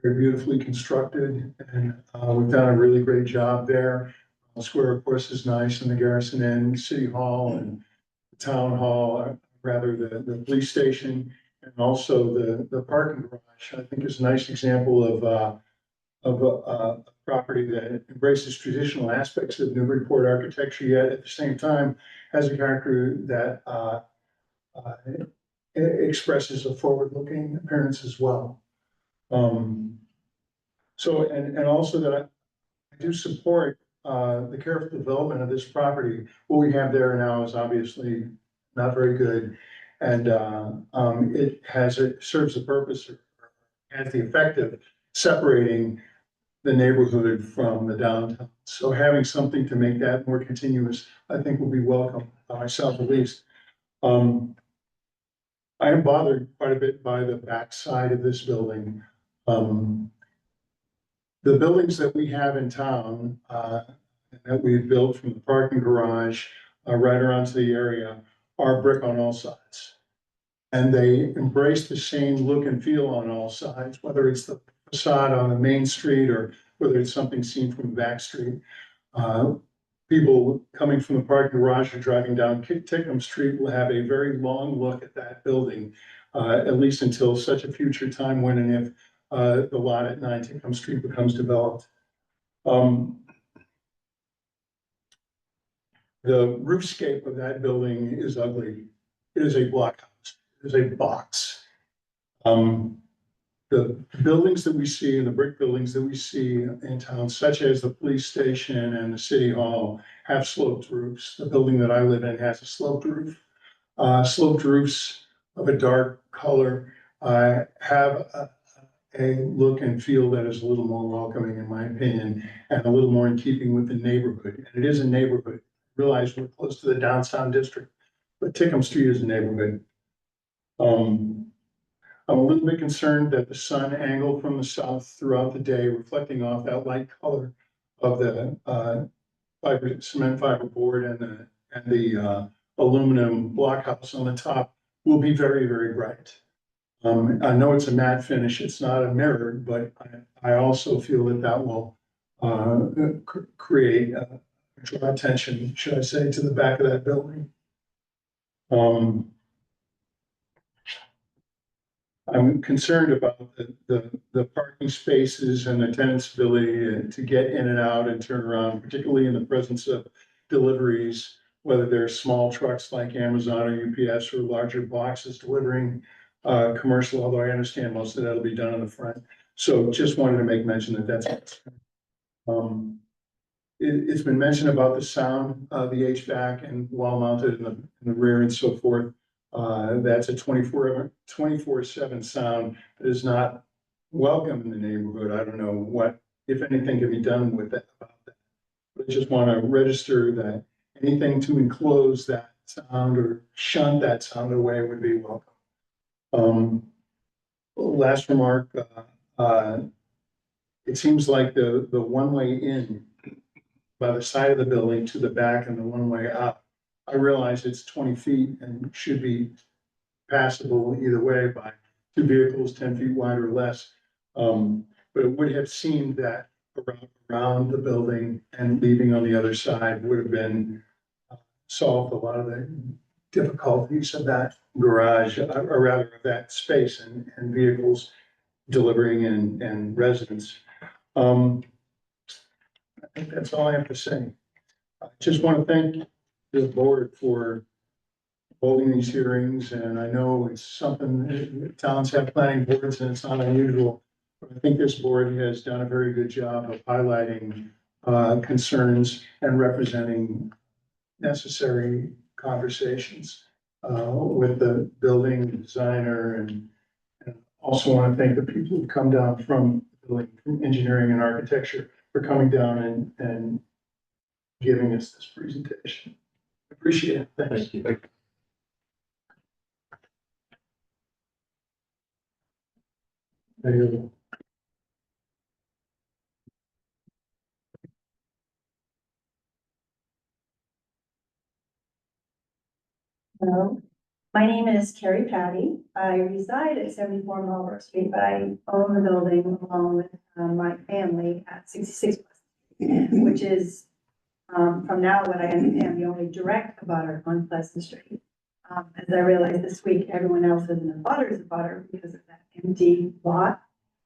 very beautifully constructed, and we've done a really great job there. The square, of course, is nice, and the Garrison Inn, City Hall, and the Town Hall, or rather the police station, and also the parking garage, I think is a nice example of a property that embraces traditional aspects of Newburyport architecture, yet at the same time has a character that expresses a forward-looking appearance as well. So, and also that I do support the careful development of this property. What we have there now is obviously not very good. And it serves the purpose, or has the effect of separating the neighborhood from the downtown. So having something to make that more continuous, I think will be welcome, myself at least. I am bothered quite a bit by the backside of this building. The buildings that we have in town, that we've built from the parking garage right around to the area, are brick on all sides. And they embrace the same look and feel on all sides, whether it's the facade on the main street or whether it's something seen from the back street. People coming from the parking garage or driving down Tecum Street will have a very long look at that building, at least until such a future time when and if the lot at 9 Tecum Street becomes developed. The roofscape of that building is ugly. It is a blockhouse. It is a box. The buildings that we see and the brick buildings that we see in town, such as the police station and the city hall, have sloped roofs. The building that I live in has a sloped roof. Sloped roofs of a dark color have a look and feel that is a little more welcoming, in my opinion, and a little more in keeping with the neighborhood. And it is a neighborhood. I realize we're close to the downtown district, but Tecum Street is a neighborhood. I'm a little bit concerned that the sun angled from the south throughout the day, reflecting off that light color of the cement fiber board and the aluminum blockhouse on the top, will be very, very bright. I know it's a matte finish, it's not a mirror, but I also feel that will create draw attention, should I say, to the back of that building. I'm concerned about the parking spaces and the tenant's ability to get in and out and turn around, particularly in the presence of deliveries, whether they're small trucks like Amazon or UPS or larger boxes delivering commercial, although I understand most of that will be done in the front. So just wanted to make mention that that's. It's been mentioned about the sound, the HVAC and wall mounted in the rear and so forth. That's a 24/7 sound that is not welcome in the neighborhood. I don't know what, if anything, can be done with that, about that. But I just want to register that anything to enclose that sound or shunt that sound away would be welcome. Last remark, it seems like the one-way in by the side of the building to the back and the one-way out. I realize it's 20 feet and should be passable either way by 2 vehicles, 10 feet wide or less. But it would have seemed that around the building and leaving on the other side would have been solved a lot of the difficulties of that garage, or rather of that space and vehicles delivering and residents. I think that's all I have to say. I just want to thank the board for holding these hearings, and I know it's something, towns have planning boards and it's not unusual. But I think this board has done a very good job of highlighting concerns and representing necessary conversations with the building designer, and also want to thank the people who come down from building, from engineering and architecture for coming down and giving us this presentation. Appreciate it. Thanks. Thank you. Hello, my name is Carrie Patty. I reside at 74 Marlborough Street, but I own the building along with my family at 66, which is from now what I understand the only direct abutter on Pleasant Street. As I realized this week, everyone else is an abutter's abutter because of that empty lot,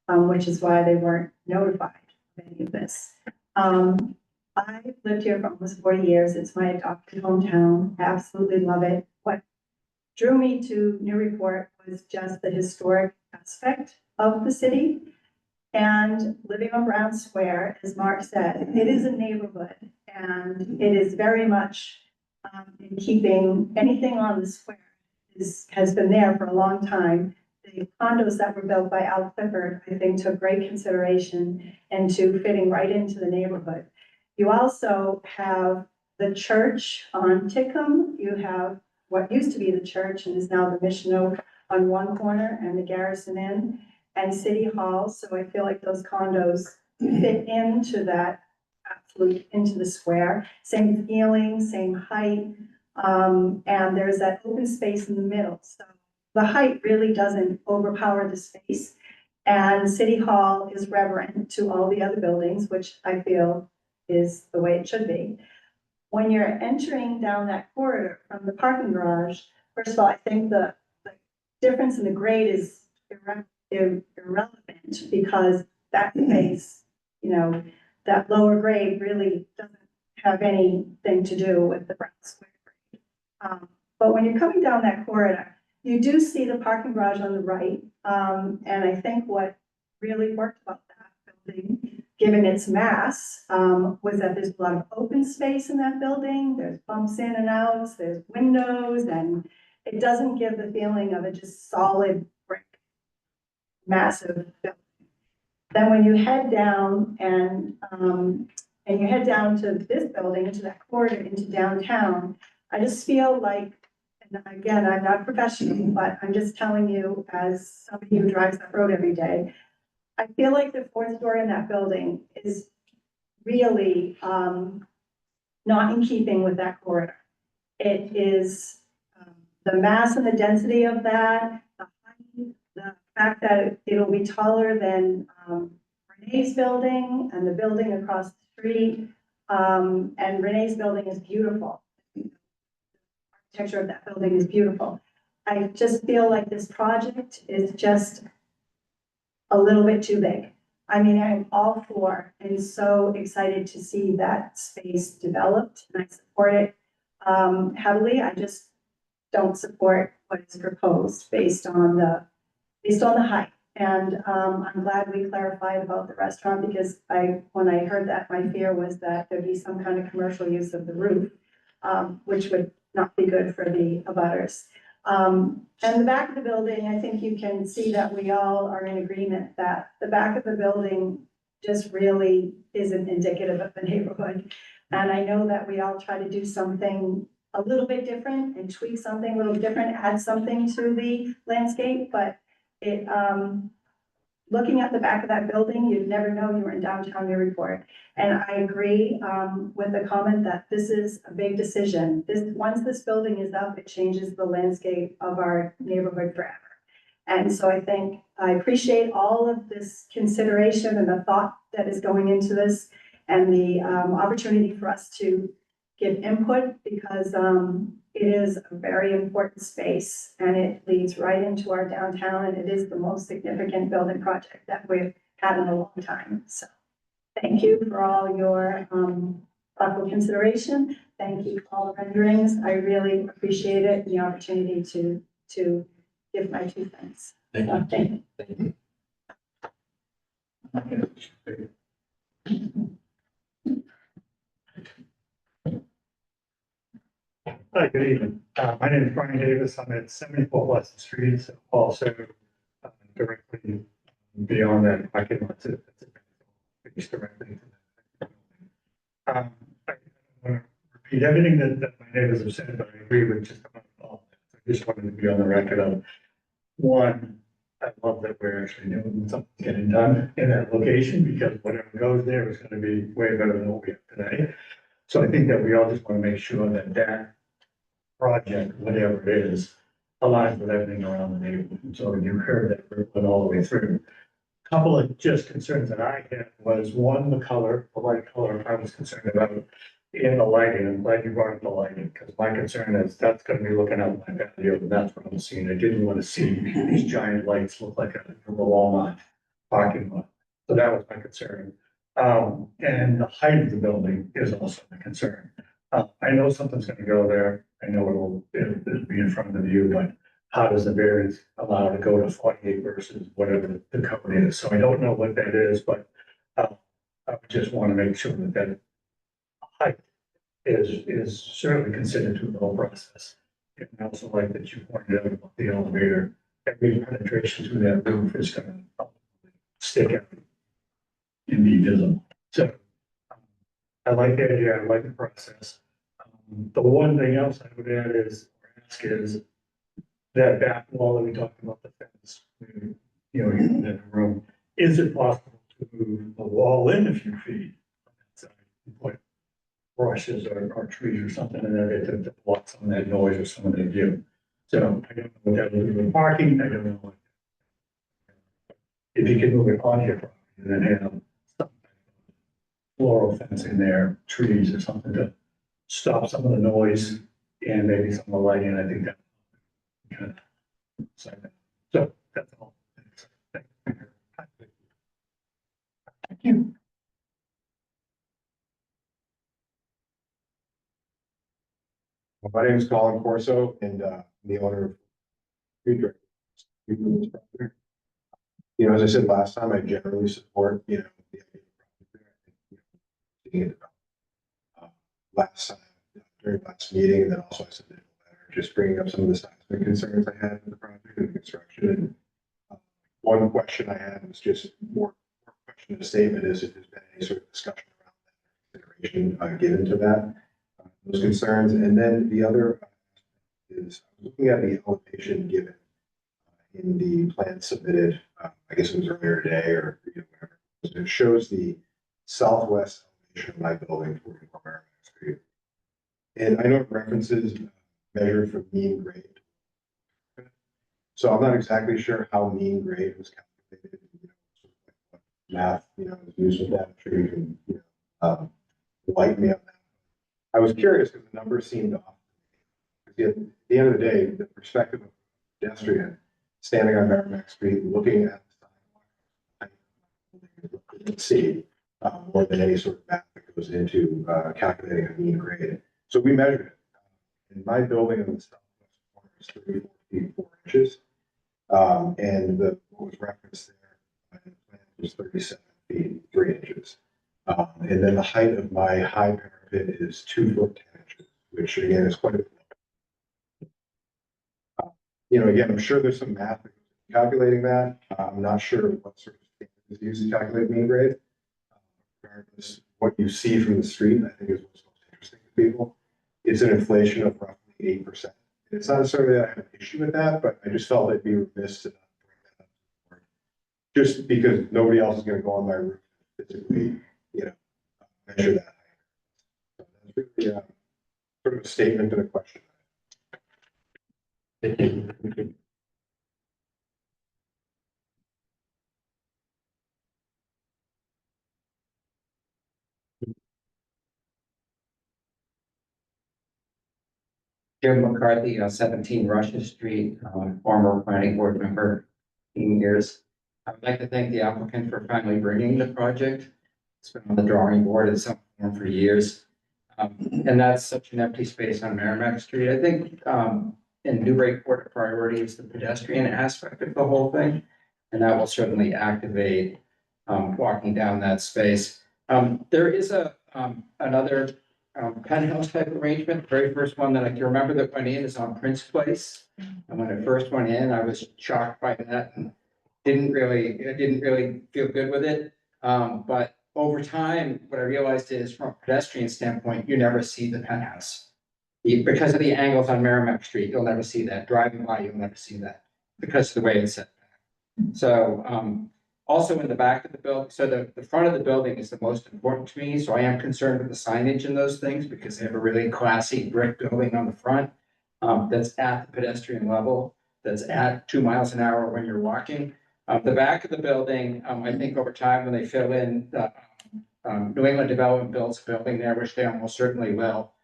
which is why they weren't notified of any of this. I've lived here for almost 40 years. It's my adopted hometown. I absolutely love it. What drew me to Newburyport was just the historic aspect of the city. And living on Brown Square, as Mark said, it is a neighborhood and it is very much in keeping. Anything on the square has been there for a long time. The condos that were built by Al Clifford, I think, took great consideration into fitting right into the neighborhood. You also have the church on Tickham. You have what used to be the church and is now the Mission Oak on one corner, and the Garrison Inn and City Hall. So I feel like those condos fit into that, absolutely into the square. Same feeling, same height, and there's that open space in the middle. So the height really doesn't overpower the space. And City Hall is reverent to all the other buildings, which I feel is the way it should be. When you're entering down that corridor from the parking garage, first of all, I think the difference in the grade is irrelevant because that space, you know, that lower grade really doesn't have anything to do with the Brown Square grade. But when you're coming down that corridor, you do see the parking garage on the right. And I think what really worked about that building, given its mass, was that there's a lot of open space in that building. There's bumps in and outs, there's windows, and it doesn't give the feeling of a just solid brick, massive building. Then when you head down and you head down to this building, into that corridor, into downtown, I just feel like, and again, I'm not professional, but I'm just telling you as somebody who drives that road every day, I feel like the fourth story in that building is really not in keeping with that corridor. It is the mass and the density of that, the height, the fact that it'll be taller than Renee's building and the building across the street. And Renee's building is beautiful. The architecture of that building is beautiful. I just feel like this project is just a little bit too big. I mean, I'm all for and so excited to see that space developed, and I support it heavily. I just don't support what is proposed based on the height. And I'm glad we clarified about the restaurant, because when I heard that, my fear was that there'd be some kind of commercial use of the roof, which would not be good for the abutters. And the back of the building, I think you can see that we all are in agreement that the back of the building just really isn't indicative of the neighborhood. And I know that we all try to do something a little bit different and tweak something a little different, add something to the landscape, but it, looking at the back of that building, you'd never know you were in downtown Newburyport. And I agree, with the comment that this is a big decision. Once this building is up, it changes the landscape of our neighborhood forever. And so I appreciate all of this consideration and the thought that is going into this and the, opportunity for us to give input because, it is a very important space and it leads right into our downtown and it is the most significant building project that we've had in a long time. So thank you for all your thoughtful consideration. Thank you for all the renderings. I really appreciate it and the opportunity to give my 2 cents. Thank you. Hi, good evening. My name is Brian Davis. I'm at 74 Pleasant Street, so also directly beyond that parking lot. It's directly. I don't want to repeat everything that my neighbors have said, but I agree with just about all of that. I just wanted to be on the record of, one, I love that we're actually doing something getting done in that location because whatever goes there is going to be way better than what we have today. So I think that we all just want to make sure that that project, whatever it is, aligns with everything around the neighborhood. So you heard that we're going all the way through. A couple of just concerns that I had was one, the color, the light color I was concerned about in the lighting. I'm glad you brought up the lighting because my concern is that's going to be looking out my patio and that's what I'm seeing. I didn't want to see these giant lights look like a Walmart parking lot. So that was my concern. And the height of the building is also a concern. I know something's gonna go there. I know it'll be in front of the view, but how does the variance allow it to go to 48 versus whatever the code is? So I don't know what that is, but I just want to make sure that that height is certainly considered through the whole process. And I also like that you pointed out about the elevator. Every penetration through that roof is gonna stick out and be visible. So I like the idea, I like the process. The one thing else I would add is, or ask is, that back wall that we talked about, the fence, you know, in that room, is it possible to move the wall in a few feet? On that side, and put brushes or trees or something in there to block some of that noise or some of that view. So I don't know what that will do with parking, I don't know what. If you could move it on your property and then have some floral fence in there, trees or something to stop some of the noise and maybe some of the lighting, I think that. Kind of, so that's all. Thank you. My name is Colin Corso and the owner of Food Drink. You know, as I said last time, I generally support, you know, the idea of seeing it last time, during last meeting, and then also I submitted a letter just bringing up some of the seismic concerns I had in the project and the construction. And one question I had was just more question than a statement is if there's been any sort of discussion around that consideration given to that, those concerns. And then the other is looking at the elevation given in the plan submitted, I guess it was earlier today or whatever. It shows the southwest elevation of my building, 44 Merrimack Street. And I know it references measured from mean grade. So I'm not exactly sure how mean grade was calculated, you know, what math, you know, is used with that. I'm sure you can, you know, enlighten me on that. I was curious because the numbers seemed off. Because at the end of the day, the perspective of a pedestrian standing on Merrimack Street, looking at the sidewalk, you can see more than any sort of math that goes into calculating a mean grade. So we measured it. In my building on the southwest corner is 34 feet 4 inches. And what was referenced there in the plan was 37 feet 3 inches. And then the height of my high parapet is 2 foot 10 inches, which again is quite a bit. you know, again, I'm sure there's some math calculating that. I'm not sure what sort of standard is used to calculate mean grade. Regardless, what you see from the street, I think is what's most interesting to people. It's an inflation of roughly 8%. It's not necessarily that I have an issue with that, but I just felt it'd be remiss to not bring that up. To the board. Just because nobody else is gonna go on my roof and physically, you know, measure that. So that's really, sort of a statement and a question. Jim McCarthy, 17 Russia Street, former planning board member, 15 years. I would like to thank the applicant for finally bringing the project. It's been on the drawing board in some form for years. And that's such an empty space on Merrimack Street. I think in Newburyport, the priority is the pedestrian aspect of the whole thing. And that will certainly activate walking down that space. There is another penthouse type arrangement. The very first one that I can remember that went in is on Prince Place. And when it first went in, I was shocked by that and I didn't really feel good with it. But over time, what I realized is from a pedestrian standpoint, you never see the penthouse. Because of the angles on Merrimack Street, you'll never see that. Driving by, you'll never see that because of the way it's set back. So, also in the back of the building, so the front of the building is the most important to me, so I am concerned with the signage and those things because they have a really classy brick building on the front. That's at the pedestrian level, that's at 2 miles an hour when you're walking. The back of the building, I think over time when they fill in, New England Development builds a building there, which they almost certainly will,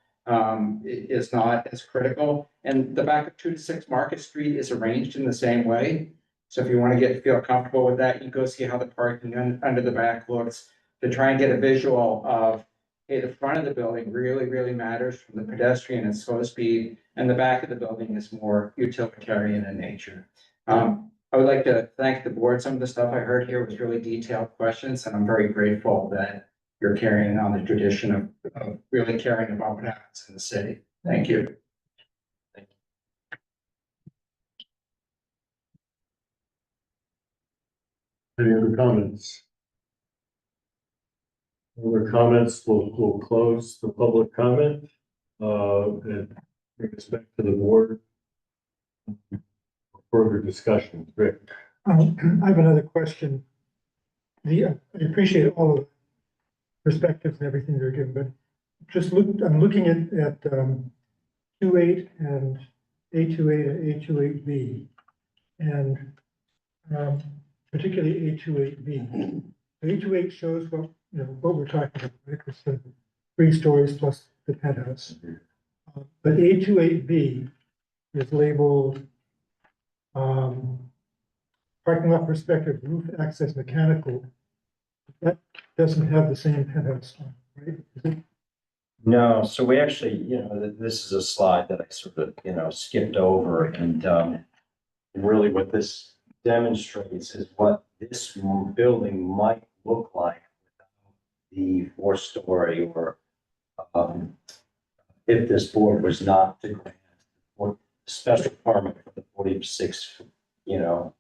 is not as critical. And the back of 2 to 6 Market Street is arranged in the same way. So if you want to feel comfortable with that, you go see how the parking under the back looks to try and get a visual of, hey, the front of the building really matters from the pedestrian and slow speed, and the back of the building is more utilitarian in nature. I would like to thank the board. Some of the stuff I heard here was really detailed questions, and I'm very grateful that you're carrying on the tradition of really caring about what happens in the city. Thank you. Any other comments? Other comments, we'll close the public comment, and bring us back to the board. For further discussion. Rick? I have another question. I appreciate all of the perspectives and everything they're given, but I'm looking at 2.8 and A2.8 and A2.8B. And particularly A2.8B. A2.8 shows what we're talking about, right? It's the 3 stories plus the penthouse. But A2.8B is labeled parking lot perspective, roof access mechanical. That doesn't have the same penthouse, right? Is it? No, so we actually, this is a slide that I sort of, skipped over, and really what this demonstrates is what this building might look like without the 4-story, or if this board was not to grant or special permit for the 46, foot,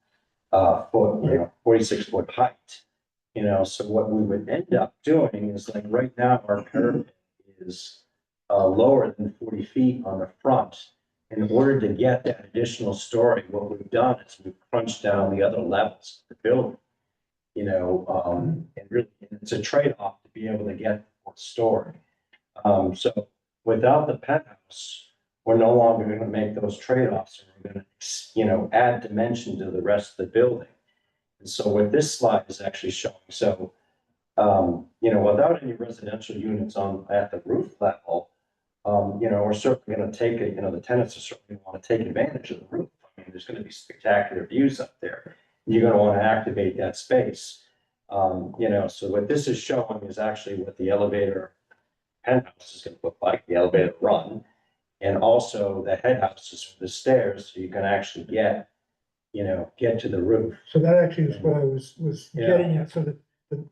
46-foot height. So what we would end up doing is, like, right now, our parapet is lower than 40 feet on the front. In order to get that additional story, what we've done is we've crunched down the other levels of the building. And really, it's a trade-off to be able to get the 4th story. So without the penthouse, we're no longer going to make those trade-offs, and we're going to, add dimension to the rest of the building. And so what this slide is actually showing, so, without any residential units at the roof level, we're certainly going to take it, the tenants are certainly want to take advantage of the roof. I mean, there's going to be spectacular views up there. You're going to want to activate that space. So what this is showing is actually what the elevator penthouse is going to look like, the elevator run, and also the head houses for the stairs, so you can actually get to the roof. So that actually is what I was Yeah. getting at. So that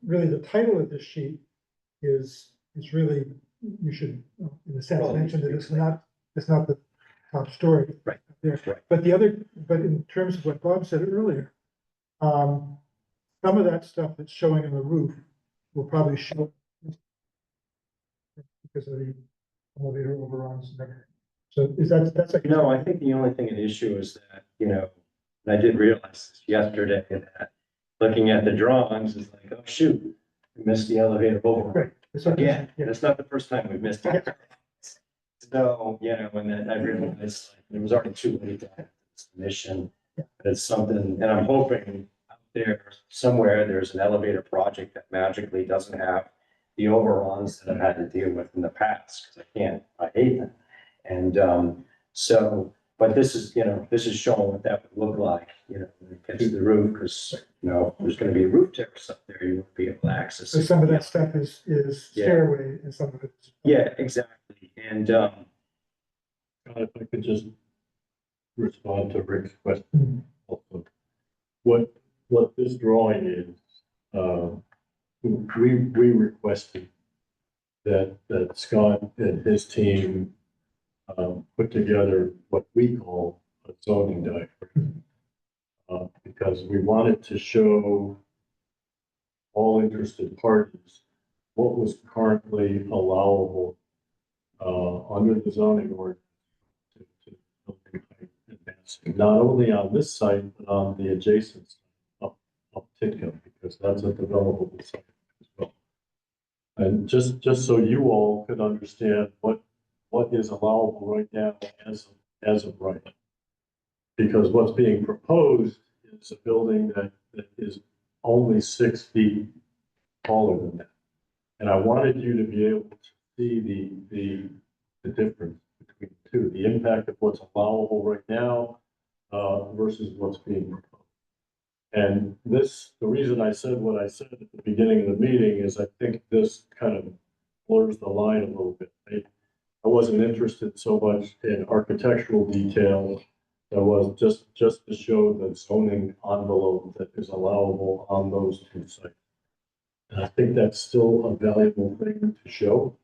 really the title of this sheet is really, you should, in a sense, mention that it's not the top story. Right. there. Right. But but in terms of what Bob said earlier, some of that stuff that's showing in the roof will probably show because of the elevator overruns and everything. So that's like. No, I think the only thing at issue is that, and I did realize this yesterday that looking at the drawings is like, oh, shoot, we missed the elevator over. Right. It's not- Yeah, it's not the first time we've missed it. So, and then I realized like, it was already too late to have this mission. But it's something, and I'm hoping out there somewhere, there's an elevator project that magically doesn't have the overruns that I've had to deal with in the past, because I hate them. And so, but this is showing what that would look like, when it gets to the roof, because, there's gonna be a roof terrace up there, you won't be able to access So it. some of that stuff is Yeah. stairway and some of it's. Yeah, exactly. And, If I could just respond to Rick's question Mhm. also. What this drawing is, we requested that Scott and his team put together what we call a zoning diagram. Because we wanted to show all interested parties what was currently allowable under the zoning ordinance to building height advancing, not only on this site, but on the adjacent site up Titco, because that's a developable site as well. And just so you all could understand what is allowable right now as of right. Because what's being proposed is a building that is only 6 feet taller than that. And I wanted you to be able to see the difference between the two, the impact of what's allowable right now versus what's being proposed. And the reason I said what I said at the beginning of the meeting is I think this kind of blurs the line a little bit. I wasn't interested so much in architectural details. I was just to show the zoning envelope that is allowable on those two sites. And I think that's still a valuable thing to show.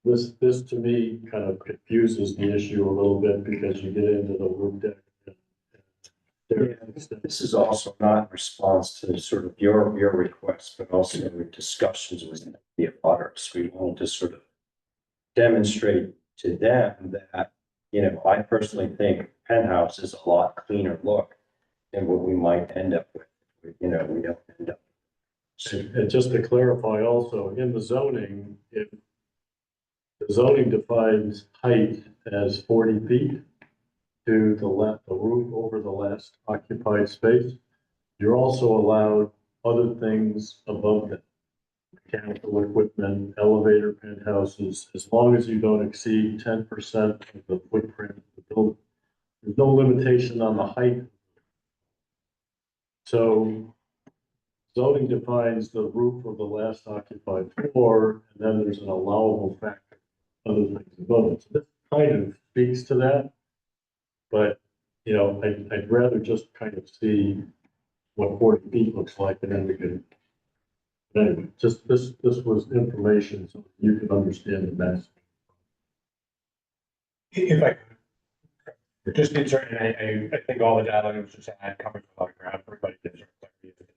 This to me kind of confuses the issue a little bit because you get into the roof deck. this is also not in response to sort of your request, but also discussions with the abutters. We wanted to sort of demonstrate to them that, I personally think penthouse is a lot cleaner look than what we might end up with. We don't end up. And just to clarify also, in the zoning, if the zoning defines height as 40 feet to the roof over the last occupied space, you're also allowed other things above that. Mechanical equipment, elevator, penthouses, as long as you don't exceed 10% of the footprint of the building. There's no limitation on the height. So zoning defines the roof of the last occupied floor, and then there's an allowable factor, other things above it. So this kind of speaks to that. But, I'd rather just kind of see what 40 feet looks like, and then we can. But anyway, just this was information so you can understand the mess. If I could, just insert, and I think all the dialogue was just had covered a lot of ground for everybody to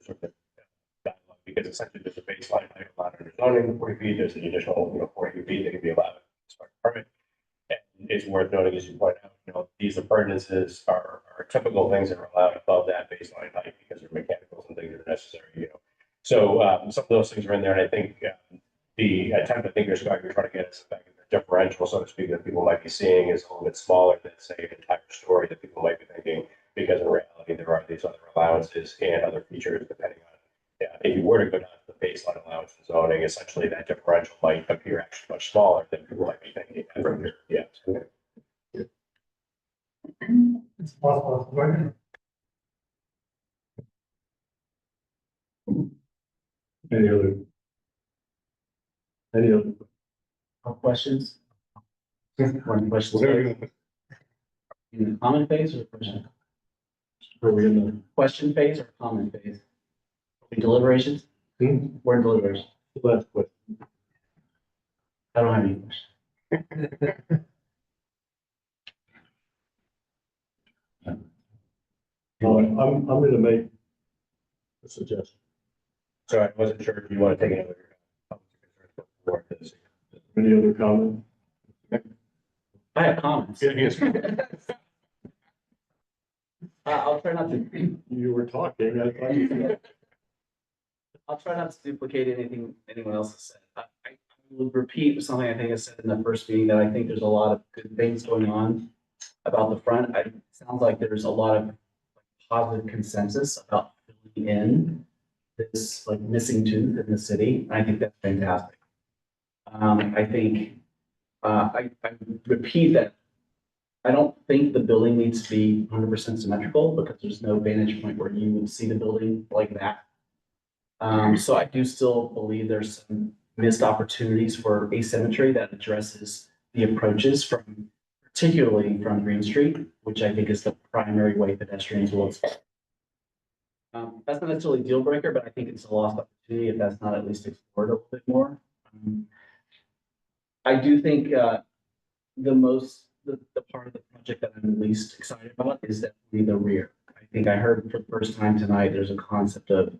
sort of dialogue, because essentially there's a baseline height allowed under zoning, 40 feet, there's an additional, 40 feet that can be allowed as part of the permit. And it's worth noting, as you point out, these appurtenances are typical things that are allowed above that baseline height because they're mechanicals and things that are necessary, So some of those things are in there, and I think the attempt, I think you're trying to get us back in the differential, so to speak, that people might be seeing is a little bit smaller than, say, an entire story that people might be thinking, because in reality, there are these other allowances and other features depending on, if you were to go down to the baseline allowance in zoning, essentially that differential might appear actually much smaller than people might be thinking. Yeah. It's possible. Right? Any other? Questions? One question. Whatever. In the comment phase or question? Are we in the Question phase or comment phase? Deliberations? We're in deliberations. last question? I don't have any questions. I'm gonna make a suggestion. So I wasn't sure if you want to take any other comments or concerns before this. Any other comment? I have comments. Yes. I'll try not to, You were talking, I thought you. I'll try not to duplicate anything anyone else has said. I will repeat something I think I said in the first meeting, that I think there's a lot of good things going on about the front. It sounds like there's a lot of positive consensus about filling in this like missing tooth in the city. I think that's fantastic. I think, I repeat that I don't think the building needs to be 100% symmetrical, because there's no vantage point where you would see the building like that. So I do still believe there's some missed opportunities for asymmetry that addresses the approaches from, particularly from Green Street, which I think is the primary way pedestrians will expect. That's not necessarily a deal breaker, but I think it's a lost opportunity if that's not at least explored a little bit more. I do think, the part of the project that I'm least excited about is definitely the rear. I think I heard for the first time tonight, there's a concept of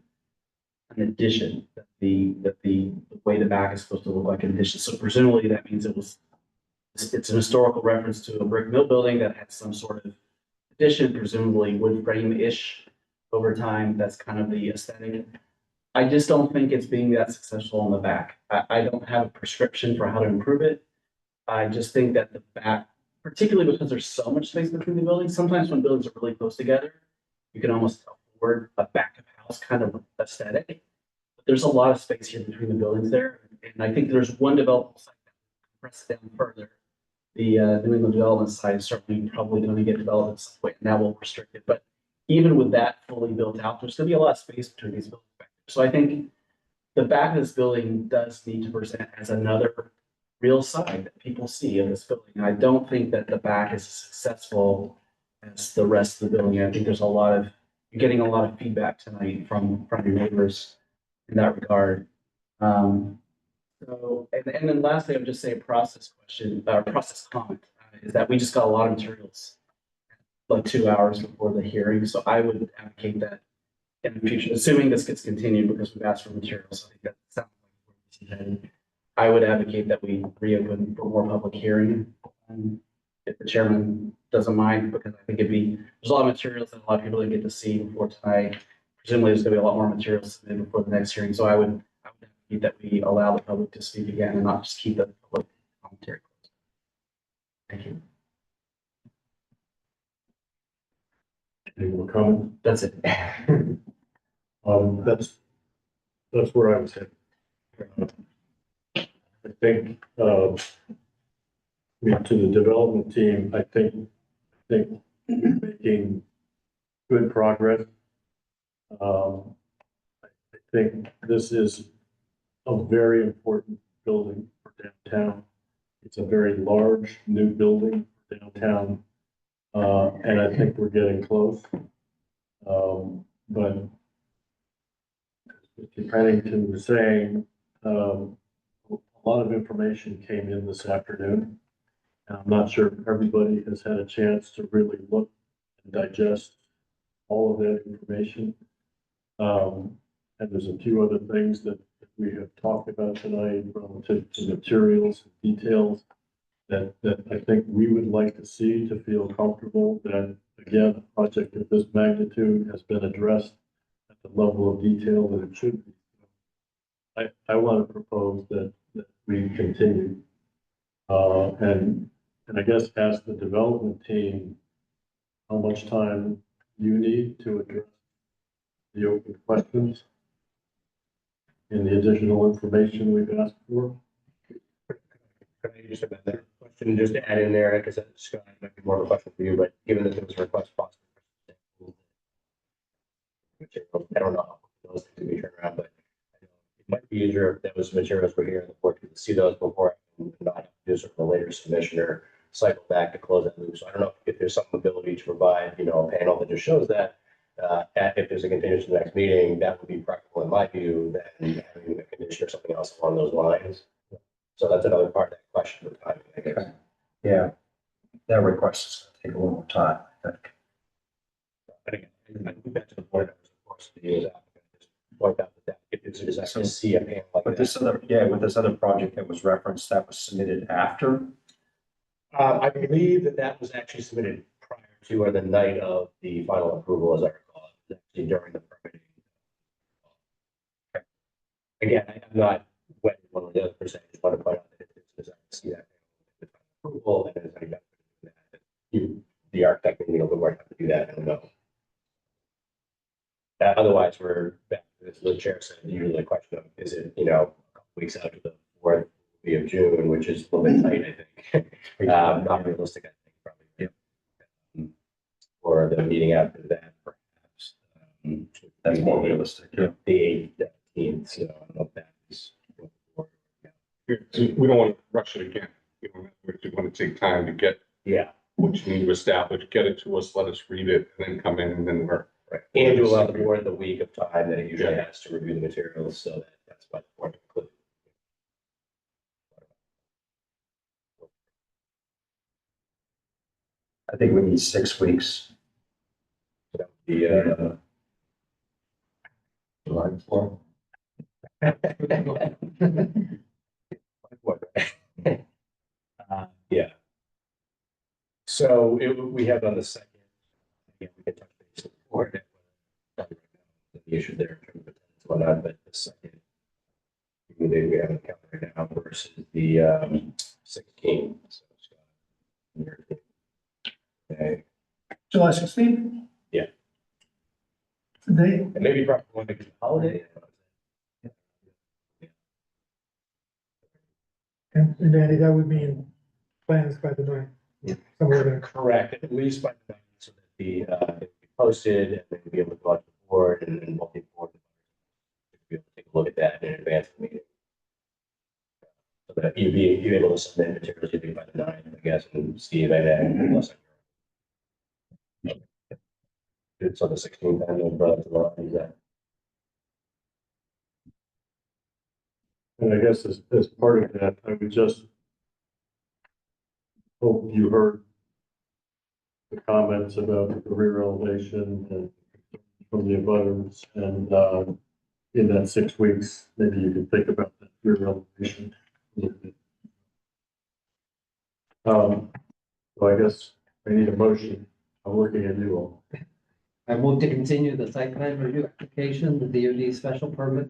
an addition, that the way the back is supposed to look like an addition. So presumably that means it's an historical reference to a brick mill building that had some sort of addition, presumably wood frame-ish over time. That's kind of the aesthetic. I just don't think it's being that successful on the back. I don't have a prescription for how to improve it. I just think that the back, particularly because there's so much space between the buildings, sometimes when buildings are really close together, you can almost afford a back of house kind of aesthetic. But there's a lot of space here between the buildings there. And I think there's one development site that compress it down further. The New England development site is certainly probably going to get developed in some way, and that will restrict it. But even with that fully built out, there's going to be a lot of space between these buildings back there. So I think the back of this building does need to present as another real side that people see of this building. And I don't think that the back is as successful as the rest of the building. I think you're getting a lot of feedback tonight from your neighbors in that regard. So, and then lastly, I would just say a process question, or process comment, is that we just got a lot of materials like 2 hours before the hearing. So I would advocate that in the future, assuming this gets continued, because we've asked for materials, I think that sounds like where we headed. I would advocate that we reopen for more public hearing. If the chairman doesn't mind, because I think there's a lot of materials that a lot of people didn't get to see before tonight. Presumably there's gonna be a lot more materials submitted before the next hearing. So I would advocate that we allow the public to speak again and not just keep the public commentary closed. Thank you. Any more comment? That's it. That's where I was headed. I think, to the development team, I think making good progress. I think this is a very important building for downtown. It's a very large new building for downtown. And I think we're getting close. But as Mr. Pennington was saying, a lot of information came in this afternoon. And I'm not sure if everybody has had a chance to really look and digest all of that information. And there's a few other things that we have talked about tonight relative to materials and details that I think we would like to see to feel comfortable that, again, a project of this magnitude has been addressed at the level of detail that it should be. I want to propose that we continue. And I guess ask the development team how much time you need to address the open questions and the additional information we've asked for. Can I just amend that question, just to add in there, because Scott, it might be more of a question for you, but given that there was a request possible. I don't know how those things can be turned around, but it might be easier if those materials were here in the board to see those before and not do sort of a later submission or cycle back to close that loop. So I don't know if there's some ability to provide, a panel that just shows that. If there's a continuation to the next meeting, that would be practical in my view than having a condition or something else along those lines. So that's another part of that question of timing, I guess. Yeah, that request is going to take a little time, I think. But again, and I think that's the point, of course, the year's applicant, just point out that if it's just to see a panel like But this that. other, yeah, with this other project that was referenced, that was submitted after. I believe that that was actually submitted prior to or the night of the final approval, as I recall, it was actually during the permitting. Again, I'm not wedding one or the other per se, just want to point out that it's designed to see that with final approval, and there's any benefit to that. You, the architect, maybe a little bit more have to do that, I don't know. Otherwise, we're back to this, the chair said, usually the question of, is it, a couple weeks out to the 4th of June, which is a little bit tight, I think. Not realistic, I think, probably. Yeah. Or the meeting after that, perhaps. That's more realistic. The 8th, so I don't know if that is. We don't want to rush it again. We want to take time to get Yeah, what you need to establish, get it to us, let us read it, and then come in and then we're. right. And you allow the board the week of time that it usually has to review the materials, so that's why the board included. I think we need 6 weeks. The, July 4th. Yeah. So we have on the second, again, we can touch base with the board. The issue there in terms of attendance and whatnot, but the second. The day we have on the calendar right now versus the 16th. So, okay. July 16th? Yeah. Today, And maybe probably one big holiday. And Danny, that would mean plans by the ninth. Yeah. Somewhere there. Correct, at least by the night, so that it will be posted and then be able to go out to the board and then multi-board. Be able to take a look at that in advance of the meeting. So that you're able to submit materials to be by the 9th, I guess, and Steve and plus. It's on the 16th, and then brought to the line, that. And I guess as part of that, I would just hope you heard the comments about the rear elevation and from the abutters, and in that 6 weeks, maybe you can think about that rear elevation a little bit. So I guess I need a motion. I'm looking at you all. I move to continue the site plan review application, the DOD special permit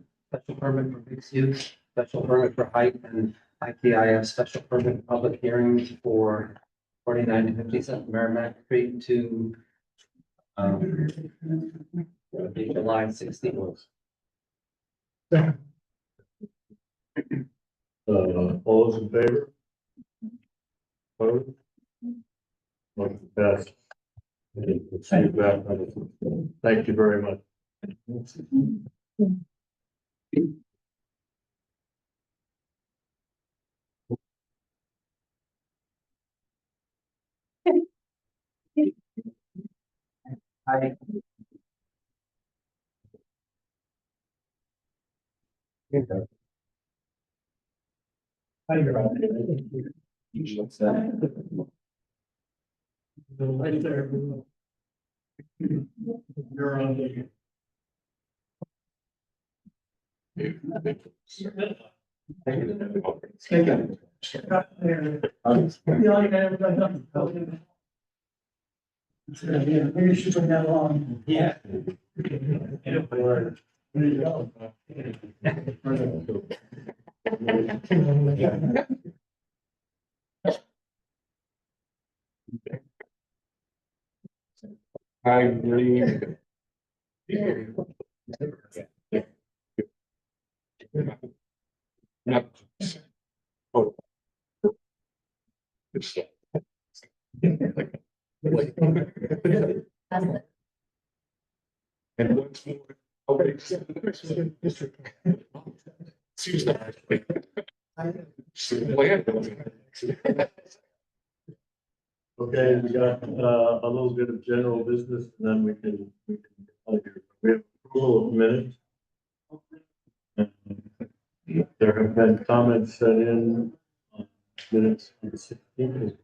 for mixed use, special permit for height, and ITIF special permit public hearings for 49 to 57 Merrimack Street to July 16th. All those in favor? Opposed? Motion passed. See you back. Thank you very much. I you're on the. Maybe you should bring that along. Yeah. There you go. I agree. Not. Oh. It's. And once more. Okay. Seems that. Okay, we got a little bit of general business, and then we can. We have approval of minutes. There have been comments sent in on minutes on the 16th.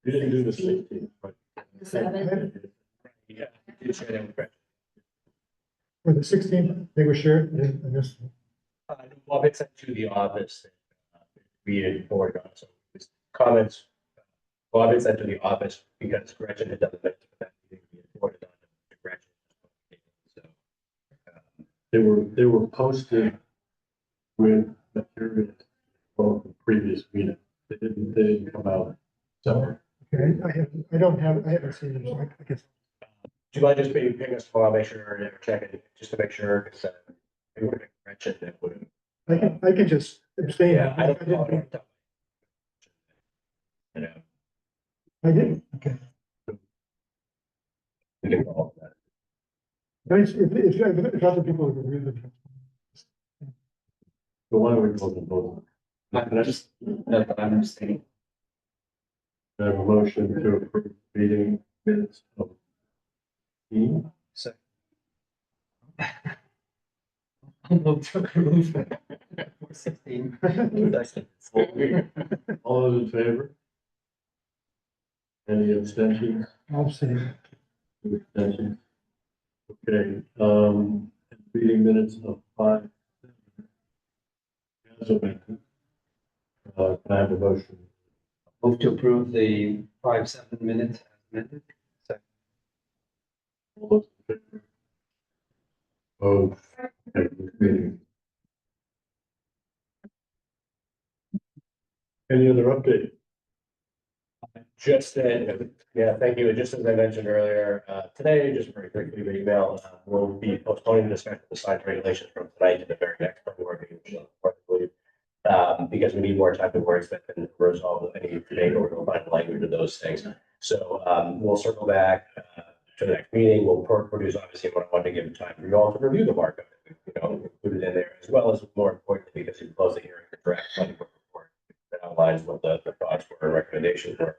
We didn't do the 16th, but Yeah, I did share that with Gretchen. For the 16th, they were shared, I guess. Bob had sent to the office, we had forwarded on, so his comments, Bob had sent to the office because Gretchen had done the minutes for that meeting, we had forwarded on to Gretchen. So, They were posted with material from the previous meeting. They didn't come out. So, Okay, I haven't seen them, so I guess. do you mind just maybe ping us tomorrow, make sure, or check it, just to make sure, because it would have been Gretchen that would have. I can just abstain. Yeah, I don't. didn't- You know, I didn't, okay. we didn't all of that. But if other people have reviewed them. but why don't we vote on both? I'm just, no, I'm abstaining. I have a motion to approve meeting minutes of. So. I'll move to approve. 416. All those in favor? Any abstentions? I'll say, Two abstentions. Okay, meeting minutes of 5. Can I have a motion? Move to approve the 5-7 minutes as amended. All those in favor? Oh, okay, meeting. Any other update? Just that, yeah, thank you. Just as I mentioned earlier, today, just very quickly, the email, we'll be postponing the discussion of the sign regulations from tonight to the very next board meeting, which is unfortunately, because we need more time to wordsmith and resolve any debate or we'll find the language of those things. So, we'll circle back, to the next meeting. We'll produce obviously what I wanted to give time for you all to review the markup, included in there, as well as more importantly, because you close the hearing, the draft planning board report that outlines what the thoughts were and recommendations were.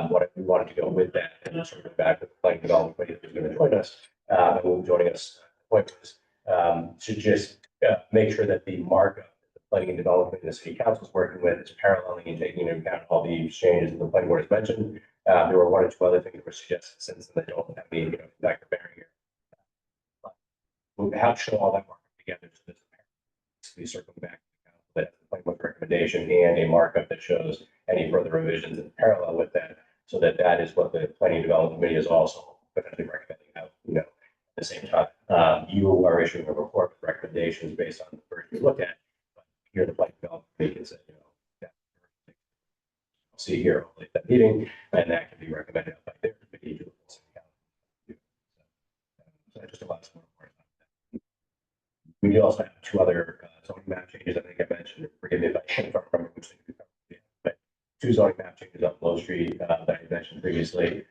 What we wanted to go with that and sort of back with the planning development committee who's going to join us, and will be joining us, to just make sure that the markup, that the planning and development and the city council is working with is paralleling and taking into account all the changes that the planning board has mentioned. There were 1 or 2 other things that were suggested since then that don't have any, impact or bearing here. But we'll have to show all that markup together so there's basically circling back to the council that the planning board recommendation and a markup that shows any further revisions in parallel with that, so that that is what the planning and development committee is also potentially recommending out, at the same time. You are issuing a report with recommendations based on the version you look at, but here the planning and development committee can say, that see here hopefully at that meeting, and that can be recommended by their committee to the full city council. So that just allows more time. We do also have 2 other zoning map changes. I think I mentioned, forgive me if I can't remember which thing we covered. 2 zoning map changes on Low Street that I mentioned previously.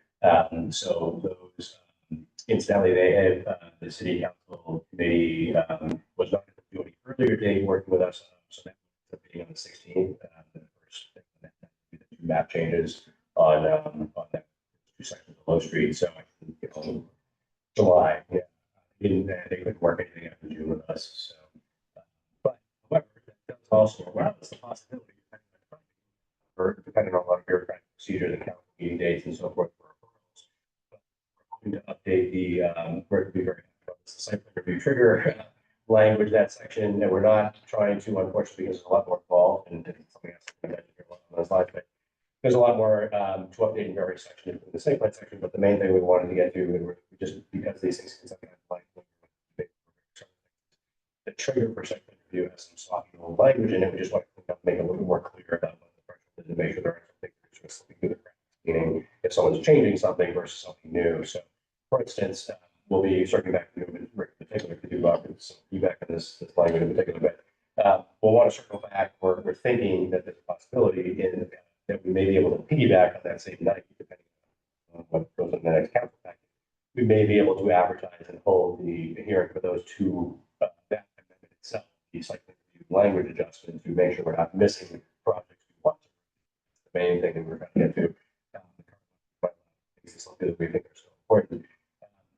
So those, incidentally, they have, the city council committee was not going to do any earlier today working with us. So that will be on the 16th. The first thing that the 2 map changes on that 2 sections of Low Street. So I can get on July. Yeah, they couldn't work anything after June with us. So, but however, that does also allow us the possibility, or depending on a lot of bureaucratic procedures and council meeting dates and so forth. For referrals. But we're going to update we're going to be very happy about this, the site plan review trigger language, that section, and we're not trying to, unfortunately, because there's a lot more involved and something else to mention here on those slides, but there's a lot more to update in every section in the site plan section, but the main thing we wanted to get to, and we're just because these things can sometimes like the trigger for site plan review has some soft language in it, we just want to make it a little more clear about what the threshold is and make sure there are things that are slipping through the cracks, meaning if someone's changing something versus something new. So, for instance, we'll be circling back to in particular to do some feedback on this language in particular, but we'll want to circle back. We're thinking that there's a possibility that we may be able to piggyback on that same night, depending on what goes in the next council package. We may be able to advertise and hold the hearing for those 2, that amendment itself, the site plan review language adjustment, to make sure we're not missing projects we want to. It's the main thing that we're going to get to. This is something that we think are so important.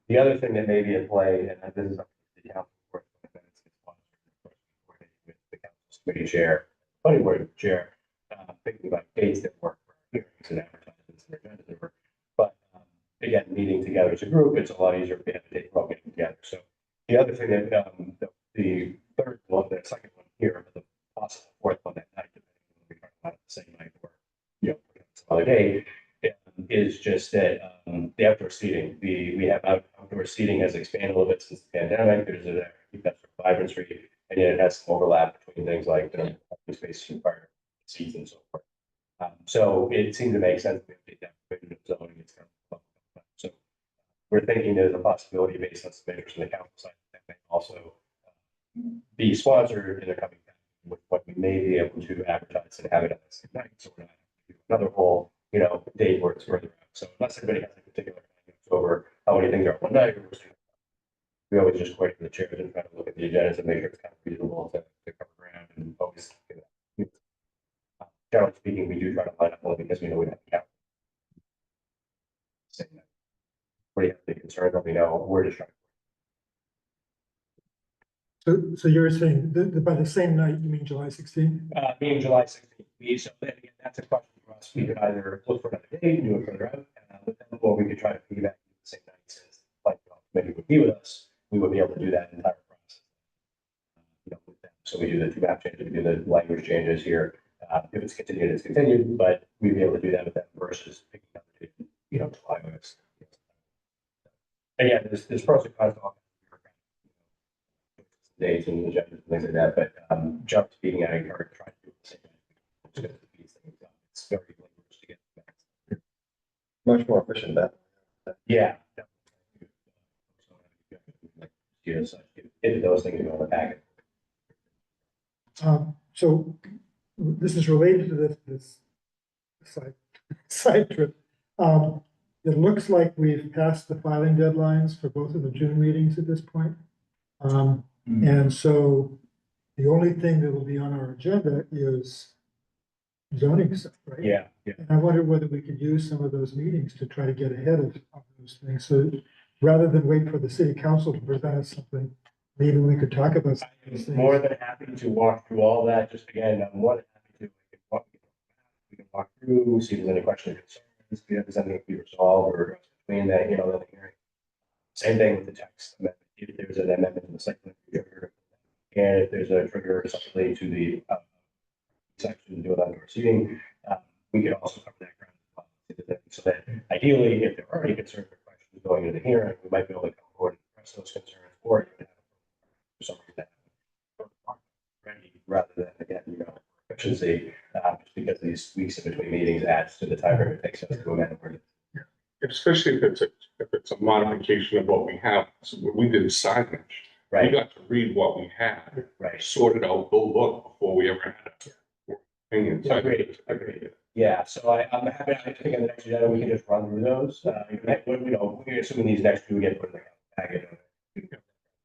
The other thing that may be at play, and this is up to the council board, with the council's committee chair, planning board chair, thinking about dates that work for hearings and advertisements and agendas, but meeting together as a group, it's a lot easier if we have a date for all getting together. So the other thing that, the third one, the second one here, but the possible fourth one that night, depending on if we try to find it the same night or, some other day, is just that, the outdoor seating, we have outdoor seating has expanded a little bit since the pandemic. There's a keep that sort of vibrancy, and yet it has some overlap between things like, space required seats and so forth. So it seemed to make sense to update that provision of zoning. It's kind of, so we're thinking there's a possibility based on some measures from the council side that may also be sponsored in the coming time with what we may be able to advertise and have it at the same night. So we're not having to do another whole, date where it's further out. So unless anybody has a particular over how many things are one night, we always just wait for the chairs and try to look at the agendas and make sure it's kind of reasonable to cover ground and always. Generally speaking, we do try to line up only because we know we have to count. What do you have any concerns? Let me know. We're just trying. So you're saying that by the same night, you mean July 16th? Being July 16th. So then again, that's a question for us. We could either look for another date, do it further out, or we could try to piggyback the same night since like maybe would be with us. We would be able to do that entire process. With them. So we do the two map changes, we do the language changes here. If it's continued, it's continued, but we'd be able to do that with them versus picking up the date, July, August. Again, there's pros and cons to all dates and agendas and things like that, but jump speaking, I encourage trying to do the same thing. It's very laborious to get Much more efficient than. yeah. If those things go in the packet. So this is related to this side trip. It looks like we've passed the filing deadlines for both of the June meetings at this point. And so the only thing that will be on our agenda is zoning stuff, right? Yeah. And I wonder whether we could use some of those meetings to try to get ahead of those things. So rather than wait for the city council to present us something, maybe we could talk about some of those things. More than happy to walk through all that. Just again, I'm more than happy to we can walk through, see if there's any questions or concerns, see if there's anything to be resolved or between that, the hearing. Same thing with the text amendment. If there's an amendment to the site plan trigger, and if there's a trigger separately to the section to do with outdoor seating, we could also cover that ground. So that ideally, if there are any concerns or questions going into the hearing, we might be able to come forward and address those concerns, or even have something that ready rather than again, efficiency, just because these weeks in between meetings adds to the time it takes us to amend ordinance. Especially if it's a modification of what we have. So when we did signage, we Right, got to read what we had, right. sort it out, go look before we ever had a opinion. So Agreed. Yeah, so I'm happy, I think on the next agenda, we can just run through those. We're assuming these next two get put in the packet.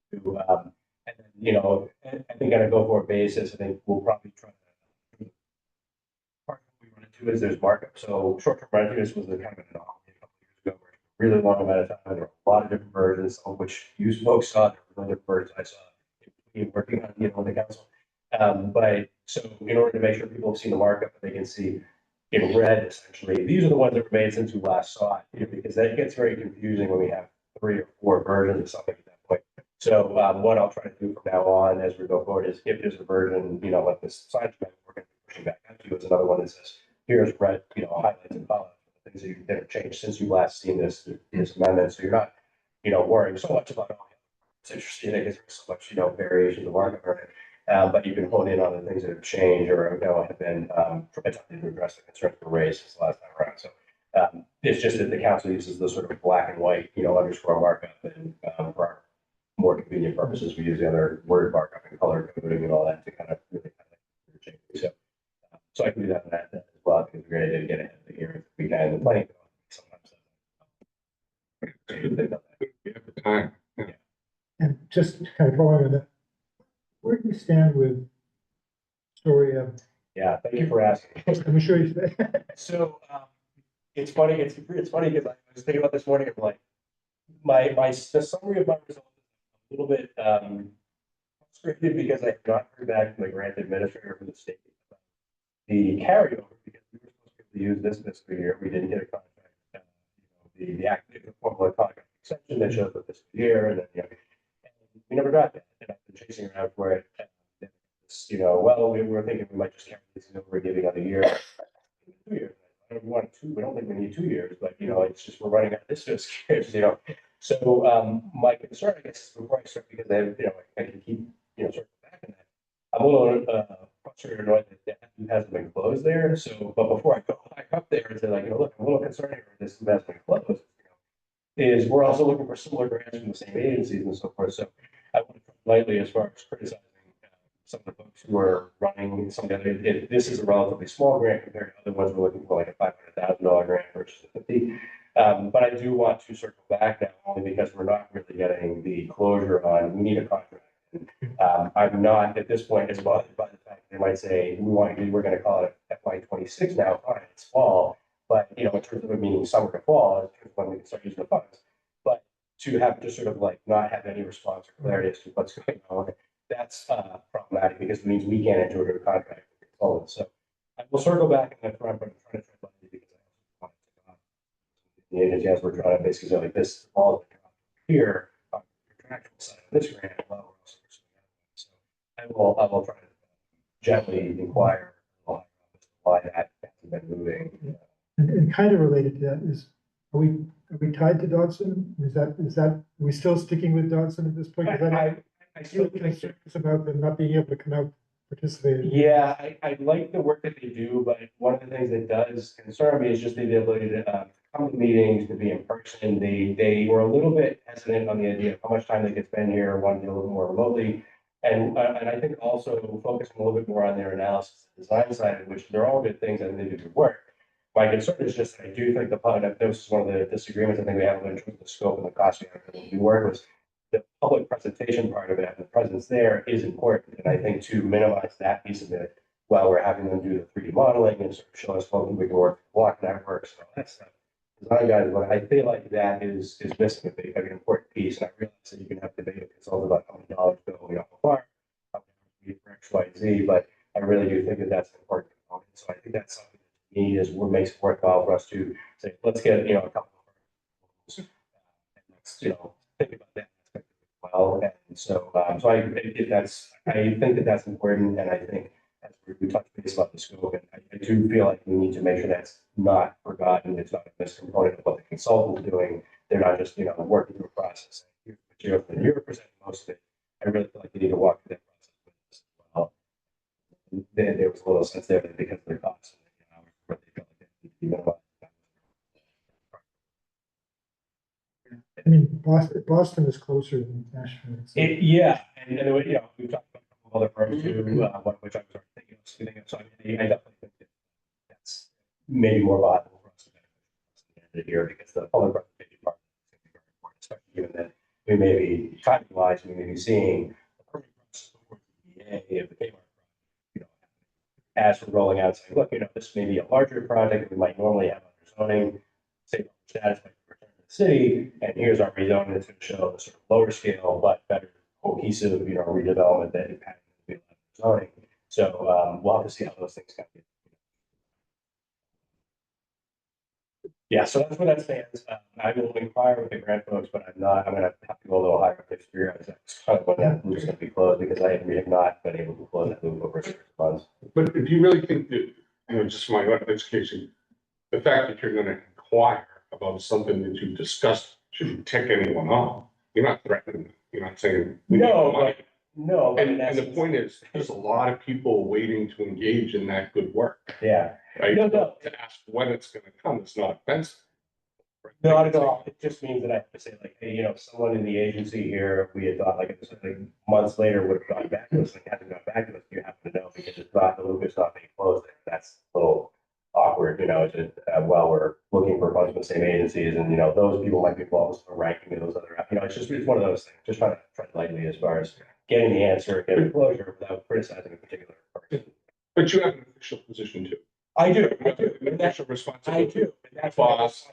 And then, I think on a go-forward basis, I think we'll probably try to. Part of what we run into is there's markup. So short-term rental was the kind of an anomaly a couple of years ago, where really long amount of time, there were a lot of different versions, some of which you folks saw, there were other versions I saw working on, on the council. But so in order to make sure people have seen the markup, they can see in red, essentially, these are the ones that were made since we last saw it, because that gets very confusing when we have 3 or 4 versions of something at that point. So what I'll try to do from now on as we go forward is if there's a version, like this science amendment, we're going to be pushing back out to you. It's another one that says, here's red, highlights and follow things that have changed since you last seen this amendment. So you're not, worrying so much about all it's interesting because there's so much, variation in the market. But you can hone in on the things that have changed or have been attempted to address the concerns that were raised since the last time around. So it's just that the council uses the sort of black and white, underscore markup, and for our more convenient purposes, we use the other word markup and color coding and all that to kind of really change. So I can do that as well because we're going to get ahead of the hearing if we can. The planning sometimes. we have the time. And just kind of following on that, where do you stand with story of? Yeah, thank you for asking. I'm sure you. So it's funny. It's funny because I was thinking about this morning. I'm like, the summary of my results is a little bit frustrated because I have not heard back from the grant administrator for the state. The carryover, because we were supposed to use this fiscal year, we didn't get a contract the active formula contract extension that shows up this year, and then, and we never got that. And I've been chasing around for it. And it's, well, we were thinking we might just carry this over, give another year. 2 years. I don't want two, we don't think we need 2 years, but it's just, we're running out of this fiscal year, So, my concern, I guess, is before I start, because I can keep, circling back in that. I'm a little, frustrated or annoyed that that hasn't been closed there. So, but before I go back up there and say like, look, I'm a little concerned here, this hasn't been closed. Is we're also looking for similar grants from the same agencies and so forth. So I want to lightly as far as criticizing some of the folks who are running some of the other, this is a relatively small grant compared to other ones. We're looking for like a $500,000 grant versus a 50. But I do want to circle back now only because we're not really getting the closure on, we need a contract. I'm not at this point as bothered by the fact that they might say, we're going to call it FY26 now, fine, it's fall. But, in terms of it meaning summer to fall, in terms of when we can start using the funds. But to have just sort of like not have any response or clarity as to what's going on, that's problematic because it means we can't enter into a contract with consultants. So I will circle back in the front, but I'm trying to tread lightly because I also want to the agency as we're trying to basically say like this all here on the contractual side of this grant. Well, we're also pursuing that one. So I will try to gently inquire why that hasn't been moving. And kind of related to that is, are we tied to Dodson? Is that, are we still sticking with Dodson at this point? 'Cause I still think so. It's about them not being able to come out, participate. Yeah, I like the work that they do, but one of the things that does concern me is just the ability to come to meetings, to be in person. They were a little bit hesitant on the idea of how much time they could spend here, wanting to do a little more remotely. And I think also focusing a little bit more on their analysis and design side, which they're all good things and they do good work. My concern is just, I do think this is one of the disagreements I think we have in terms of the scope and the cost we work with. The public presentation part of it and the presence there is important. And I think to minimize that piece of it, while we're having them do the 3D modeling and sort of show us how we can work, block networks and all that stuff. Design guys, but I feel like that is missing a big, an important piece. And I realize that you can have debate with consultants about how many dollars going off the farm, how much for X, Y, Z, but I really do think that that's an important component. So I think that's something that to me is what makes it worthwhile for us to say, let's get, a couple of and let's, think about that aspect as well. And so, so I think that's important. And I think as we talked about the scope, and I do feel like we need to make sure that's not forgotten. It's not a missed component of what the consultant's doing. They're not just, working through a process. You're presenting most of it. I really feel like you need to walk through that process with us as well. There was a little sense there that because of the costs, where they felt like they need to be minimized. I mean, Boston is closer than Nashville. So- Yeah, and we've talked about a couple of other firms too, one of which I was already thinking of. So I definitely think that that's maybe more viable for us to benefit from the end of the year because the public presentation part is going to be very important, especially given that we may be timing wise, we may be seeing the permit process before the EA of the Kmart project, as we're rolling out, saying, look, this may be a larger project that we might normally have under zoning, state status might be returned to the city, and here's our rezoning that's going to show the sort of lower scale, but better cohesive, redevelopment that impacts the zoning. So, we'll have to see how those things kind of get. Yeah, so that's where that stands. I will inquire with the grant folks, but I'm going to have to go a little higher up to figure out exactly kind of when that loop's going to be closed because we have not been able to close that loop over 6 months. But do you really think that, just my own education, the fact that you're going to inquire about something that you've discussed shouldn't tick anyone off? You're not threatening them. You're not saying. No, And the point is, there's a lot of people waiting to engage in that good work. Yeah. Right? No. To ask when it's going to come is not offensive. Not at all. It just means that I have to say like, hey, someone in the agency here, we had thought like months later would have gone back to us and hasn't gone back to us. You happen to know because it's not, the loop is not being closed. That's a little awkward, while we're looking for funds from the same agencies and, those people might be involved in ranking of those other, it's one of those things. Just trying to tread lightly as far as getting the answer, getting closure without criticizing a particular person. But you have an official position too. I do. An official responsibility. I do. That's Boss.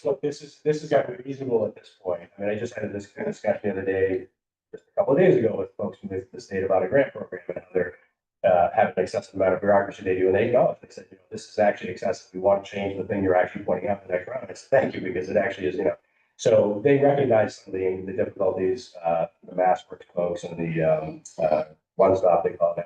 Look, this is unreasonable at this point. I mean, I just had this kind of discussion the other day, just a couple of days ago with folks from the state about a grant program and how they're have an excessive amount of bureaucracy they do, and they acknowledge, they said, this is actually excessive. We want to change the thing you're actually pointing out in the next round. I said, thank you, because it actually is, So they recognize some of the difficulties, the mass works folks and the, one stop they call it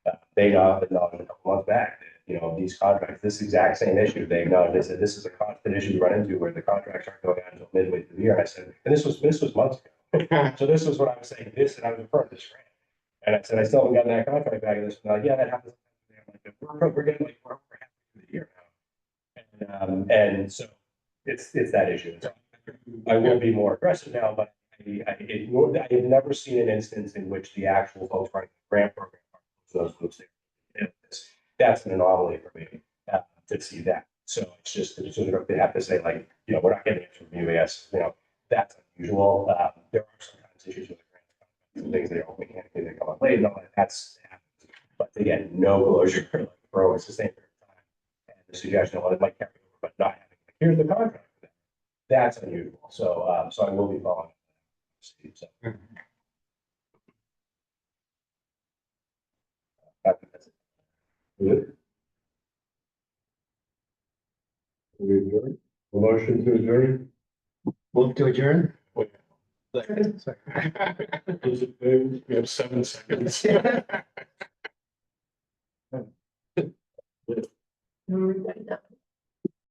now. They acknowledged a couple months back, that, these contracts, this exact same issue, they acknowledged, they said, this is a constant issue we run into where the contracts aren't going out until midway through the year. And I said, and this was months ago. So this was what I was saying, and I was referring to this grant. And I said, I still haven't gotten that contract back. And this, like, yeah, that happens. I'm like, we're getting like, we're halfway through the year now. And so it's that issue. So I will be more aggressive now, but I have never seen an instance in which the actual folks running the grant program are those groups there. That's an anomaly for me to see that. So it's just they have to say, like, we're not getting it from UAS. That's unusual. There are sometimes issues with the grant and things that are mechanically they come up late and all that. That's happens. But again, no closure like for a sustained period of time. And the suggestion, well, it might carry over, but not having like, here's the contract. That's unusual. So so I will be following. So. I think that's it. Good. We adjourn. A motion to adjourn. Move to adjourn? Those in favor? We have 7 seconds. No,